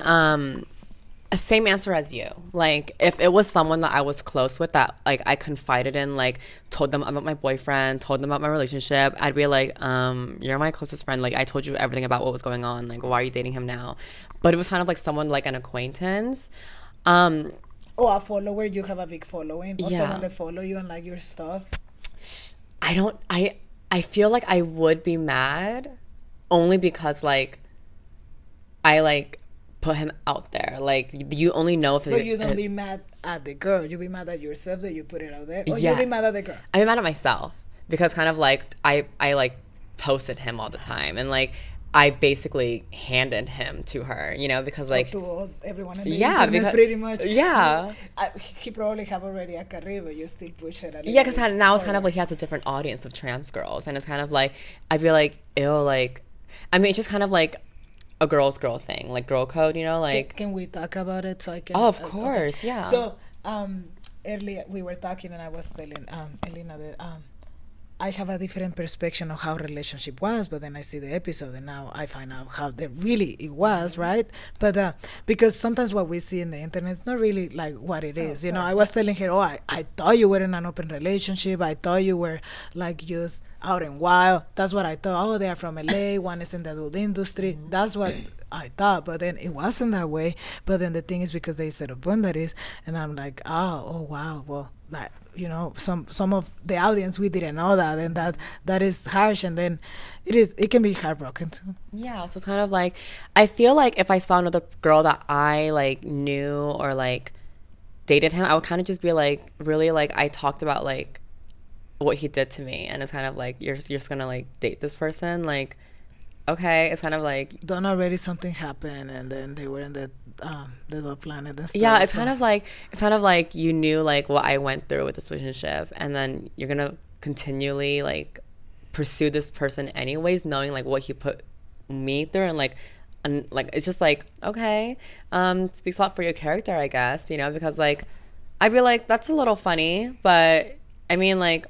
same answer as you. Like, if it was someone that I was close with, that like I confided in, like told them about my boyfriend, told them about my relationship, I'd be like, you're my closest friend, like I told you everything about what was going on, like why are you dating him now? But it was kind of like someone, like an acquaintance. Or a follower, you have a big following, or Yeah. someone that follow you and like your stuff. I feel like I would be mad only because like I like put him out there. Like, you only know if But you don't be mad at the girl. You be mad at yourself that you put it out there. Or Yeah. you be mad at the girl. I'm mad at myself because kind of like I like posted him all the time, and like I basically handed him to her, you know, because like to all, everyone in the Yeah, internet, because- pretty much. yeah. He probably have already a career, but you still push it a little Yeah, because bit now it's kind of forward. like he has a different audience of trans girls, and it's kind of like I'd be like, ew, like, I mean, it's just kind of like a girl's girl thing, like girl code, you know, like. Can we talk about it so I can? Oh, of okay. course, yeah. So earlier we were talking, and I was telling Elena that I have a different perspective of how relationship was, but then I see the episode, and now I find out how it was, right? But because sometimes what we see in the internet is not really like what it is. You know, I was telling her, I thought you were in an open relationship. I thought you were like just out and wild. That's what I thought. Oh, they are from LA. One is in the adult industry. That's what I thought, but then it wasn't that way. But then the thing is, because they set up boundaries, and I'm like, oh wow, well, that, you know, some of the audience, we didn't know that, and that is harsh, and then it can be heartbroken too. Yeah, so it's kind of like, I feel like if I saw another girl that I like knew or like dated him, I would kind of just be like, really, like I talked about like what he did to me, and it's kind of like, you're just gonna like date this person, like, okay. It's kind of like, Don't already something happened, and then they were in the little planet and stuff. yeah, it's kind of like you knew like what I went through with this relationship, and then you're gonna continually like pursue this person anyways, knowing like what he put me through, and like it's just like, okay, speaks a lot for your character, I guess, you know, because like I'd be like, that's a little funny, but I mean, like,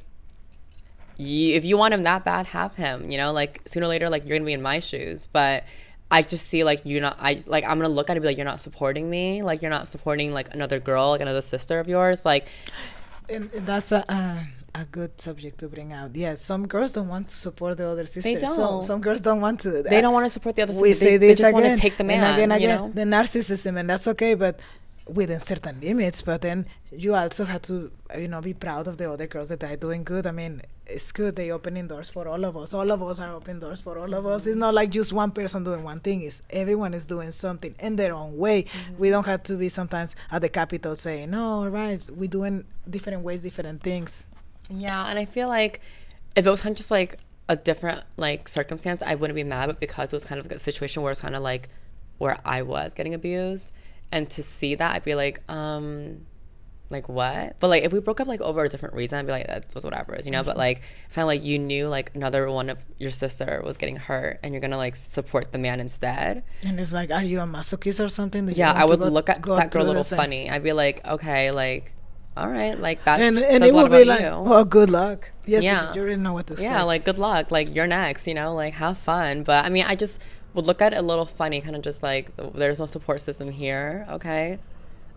if you want him that bad, have him, you know, like sooner or later, like you're gonna be in my shoes. But I just see like I'm gonna look at it and be like, you're not supporting me, like you're not supporting like another girl, like another sister of yours, like. And that's a good subject to bring out. Yeah, some girls don't want to support the other sister. They don't. Some girls don't want to. They don't want to support the other We sister. say They this just again, want to take the man, and again, you know? the narcissism, and that's okay, but within certain limits. But then you also have to, you know, be proud of the other girls that are doing good. I mean, it's good. They opening doors for all of us. All of us are opening doors for all of us. It's not like just one person doing one thing. It's everyone is doing something in their own way. We don't have to be sometimes at the Capitol saying, no, all right, we're doing different ways, different things. Yeah, and I feel like if it was kind of just like a different like circumstance, I wouldn't be mad, but because it was kind of like a situation where it's kind of like where I was getting abused, and to see that, I'd be like what? But like if we broke up like over a different reason, I'd be like, that's whatever, you know. But like it's kind of like you knew like another one of your sister was getting hurt, and you're gonna like support the man instead. And it's like, are you a masochist or something? Yeah, I would look at that girl a little funny. I'd be like, okay, like, all right, like that's and says it a lot would be about like, you. well, good luck. Yes, Yeah. because you already know what to say. Yeah, like good luck, like you're next, you know, like have fun. But I mean, I just would look at it a little funny, kind of just like, there's no support system here, okay.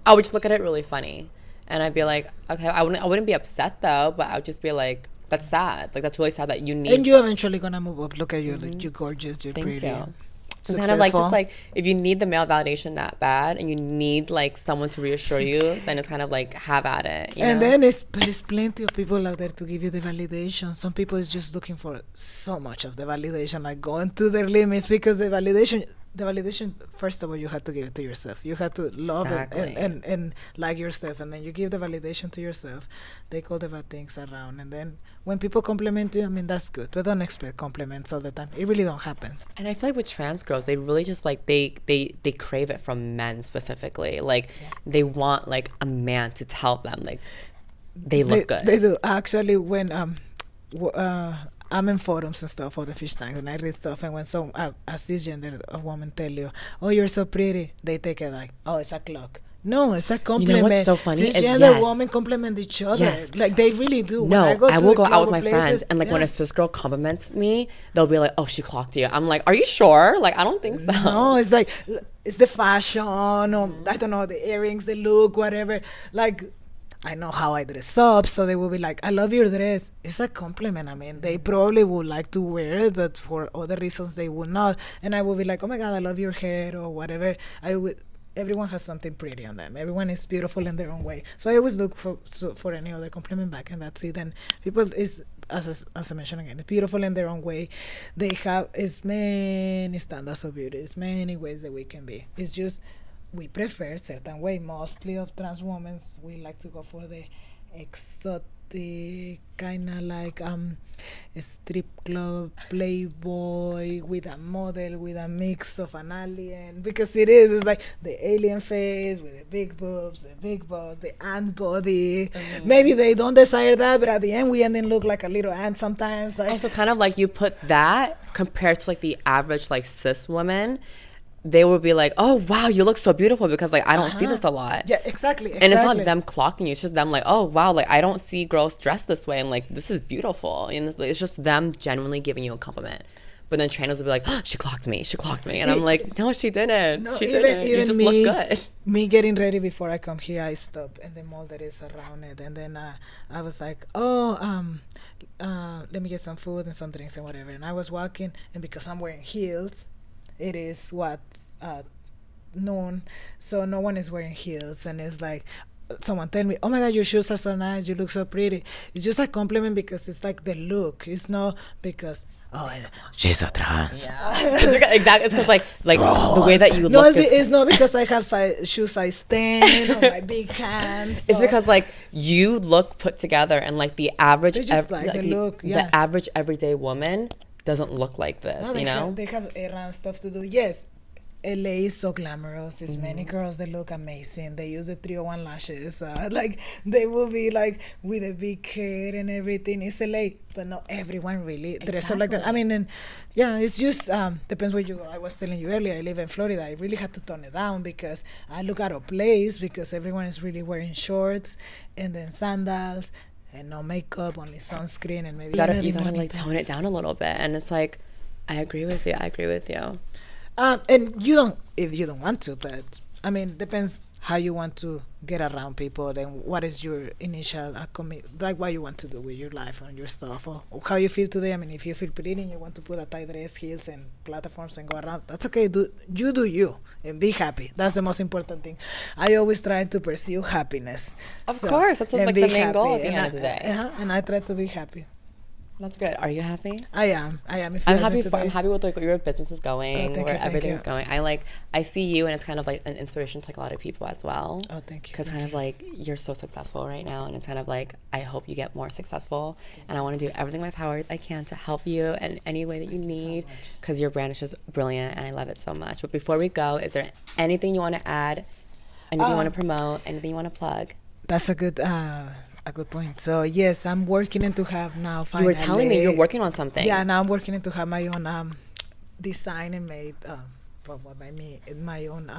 I would just look at it really funny, and I'd be like, okay, I wouldn't be upset though, but I would just be like, that's sad, like that's really sad that you need. And you're eventually gonna move up. Look at you, like, you're gorgeous, you're Thank pretty. you. It's kind of like, just like, if you need the male validation that bad, and you need like someone to reassure you, then it's kind of like, have at it, you and know? then there's plenty of people out there to give you the validation. Some people is just looking for so much of the validation, like going to their limits, because the validation, first of all, you have to give it to yourself. You have to love Exactly. it and like yourself, and then you give the validation to yourself. They call the bad things around, and then when people compliment you, I mean, that's good, but don't expect compliments all the time. It really don't happen. And I feel like with trans girls, they really just like they crave it from men specifically. Like they want like a man to tell them like they look good. They do. Actually, when I'm in forums and stuff for the fish tank, and I read stuff, and when a cisgender woman tell you, oh, you're so pretty, they take it like, oh, it's a clock. No, it's a compliment. what's so funny is, Cisgender yes. women compliment each other. Yes. Like, they really do. No, When I to will the go out global with my places, friends, and like when yeah. a cis girl compliments me, they'll be like, "Oh, she clocked you." I'm like, "Are you sure?" Like, I don't think so. No, it's like, it's the fashion, or I don't know, the earrings, the look, whatever. Like, I know how I dress up, so they will be like, "I love your dress." It's a compliment. I mean, they probably would like to wear it, but for other reasons they would not. And I will be like, "Oh my God, I love your hair," or whatever. I would. Everyone has something pretty on them. Everyone is beautiful in their own way. So I always look for any other compliment back, and that's it. And people is, as I mentioned again, it's beautiful in their own way. They have as many standards of beauty, as many ways that we can be. It's just we prefer certain way. Mostly of trans women, we like to go for the exotic kind of like a strip club playboy with a model with a mix of an alien, because it's like the alien face with the big boobs, the big butt, the ant body. Maybe they don't desire that, but at the end we end look like a little ant sometimes. Like, Also, kind of like you put that compared to like the average like cis woman, they would be like, "Oh wow, you look so beautiful," because like I don't see this a lot. yeah, exactly. And it's not them clocking you; it's just them like, "Oh wow, like I don't see girls dressed this way, and like this is beautiful." And it's just them genuinely giving you a compliment. But then trainers will be like, "Oh, she clocked me, and I'm like, "No, she didn't. No, She didn't. You just look good." Me getting ready before I come here, I stop in the mall that is around it, and then I was like, let me get some food and some drinks and whatever. And I was walking, and because I'm wearing heels, it is noon, so no one is wearing heels, and it's like someone tell me, "Oh my God, your shoes are so nice, you look so pretty." It's just a compliment because it's like the look. It's not because, "Oh, she's a trans." Yeah. Exactly. It's because like the way that you look. It's not because I have shoe size 10 or my big hands. So. It's because like you look put together, and like the average, the average everyday woman doesn't look like this. No, they have errand stuff to do. Yes. LA is so glamorous. There's many girls that look amazing. They use the 301 lashes. Like, they will be like with a big hair and everything. It's LA, but not everyone really dress up like that. I mean, and yeah, it's just depends where you go. I was telling you earlier, I live in Florida. I really had to tone it down because I look out of place because everyone is really wearing shorts and then sandals and no makeup, only sunscreen, and maybe you gotta like tone it down a little bit. And it's like, I agree with you. And if you don't want to, but I mean, depends how you want to get around people, then what is your initial like what you want to do with your life and your stuff, or how you feel today. I mean, if you feel pretty and you want to put a tight dress, heels and platforms and go around, that's okay. Do you and be happy. That's the most important thing. I always try to pursue happiness. Of course, that's like the main goal at the end of the day. And I try to be happy. That's good. Are you happy? I am. I'm happy with like where your business is going, where everything's going. I see you, and it's kind of like an inspiration to like a lot of people as well. Oh, thank you. Because kind of like you're so successful right now, and it's kind of like I hope you get more successful, and I want to do everything in my power I can to help you in any way that you need, because your brand is just brilliant, and I love it so much. But before we go, is there anything you want to add? Anything you want to promote? Anything you want to plug? That's a good point. So yes, I'm working to have now. Finally, you were telling me you're working on something. Yeah, now I'm working to have my own design and made my own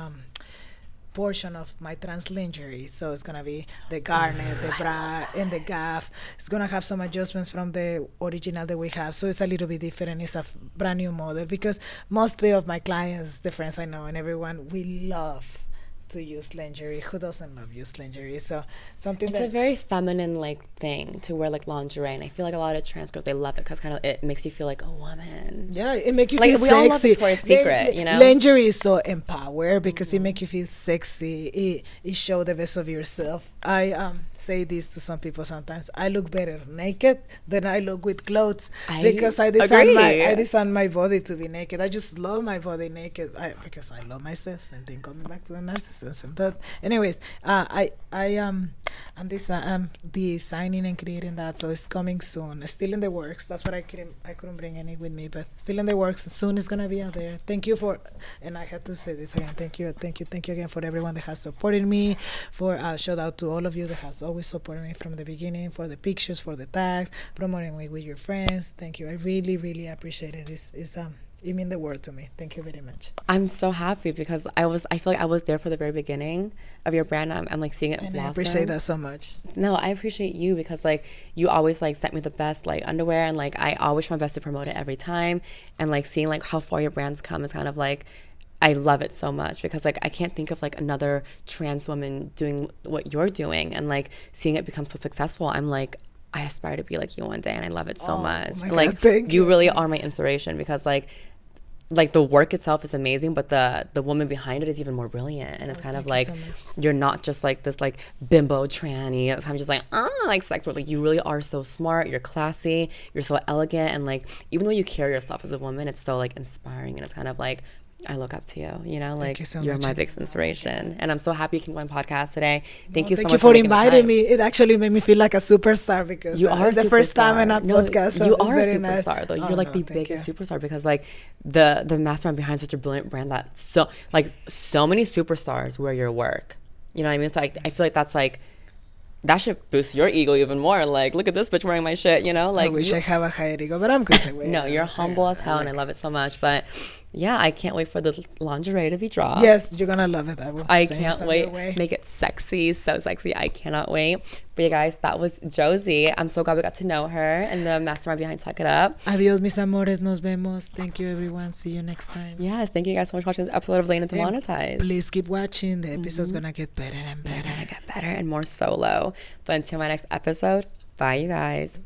portion of my trans lingerie. So it's gonna be the garnet, the bra, and the gaff. It's gonna have some adjustments from the original that we have. So it's a little bit different. It's a brand new model because mostly of my clients, the friends I know, and everyone, we love to use lingerie. Who doesn't love use lingerie? So it's a very feminine like thing to wear like lingerie, and I feel like a lot of trans girls, they love it because kind of it makes you feel like a woman. Yeah, it makes you like feel we sexy. all love Victoria's Secret, Lingerie is so empowered because it makes you feel sexy. It shows the best of yourself. I say this to some people sometimes. I look better naked than I look with clothes because I design my body to be naked. I just love my body naked because I love myself. Same thing coming back to the narcissism. But anyways, I'm designing and creating that, so it's coming soon. It's still in the works. That's what I couldn't bring any with me, but still in the works. Soon it's gonna be out there. Thank you and I had to say this again. Thank you again for everyone that has supported me. For shout out to all of you that has always supported me from the beginning, for the pictures, for the tags, promoting me with your friends. Thank you. I really, really appreciate it. It means the world to me. Thank you very much. I'm so happy because I feel like I was there for the very beginning of your brand. I'm like seeing it And blossom. I appreciate that so much. No, I appreciate you because like you always like sent me the best like underwear, and like I always try my best to promote it every time, and like seeing like how far your brands come is kind of like, I love it so much because like I can't think of like another trans woman doing what you're doing, and like seeing it become so successful. I'm like, I aspire to be like you one day, and I love it so much. My God, like thank you you. really are my inspiration because like the work itself is amazing, but the woman behind it is even more brilliant, and it's kind of like so much. you're not just like this like bimbo tranny. It's kind of just like like sex work. Like you really are so smart. You're classy. You're so elegant, and like even though you carry yourself as a woman, it's so like inspiring, and it's kind of like I look up to you. You know, like you so you're much, my biggest inspiration, and I'm so happy you came on my podcast today. Thank you so Thank much you for making the inviting time. me. It actually made me feel like a superstar because You are it's the first time in a podcast. So you it's are a very nice. superstar, though. You're Oh, like no, the thank biggest you. superstar because like the mastermind behind such a brilliant brand that so many superstars wear your work. You know what I mean? So I feel like that's like that should boost your ego even more. Like, look at this bitch wearing my shit. You know, like I wish I have a higher ego, but I'm good that way. no, you're humble as hell, and I love it so much. But yeah, I can't wait for the lingerie to be dropped. Yes, you're gonna love it. I Send can't some wait. your way. Make it sexy, so sexy. I cannot wait. But yeah, guys, that was Josie. I'm so glad we got to know her and the mastermind behind Tuck It Up. Adios, mis amores. Nos vemos. Thank you, everyone. See you next time. Yes, thank you guys so much for watching this episode of Elena Demonetized. Please keep watching. The episode's gonna get better and better. They're gonna get better and more solo. But until my next episode, bye, you guys.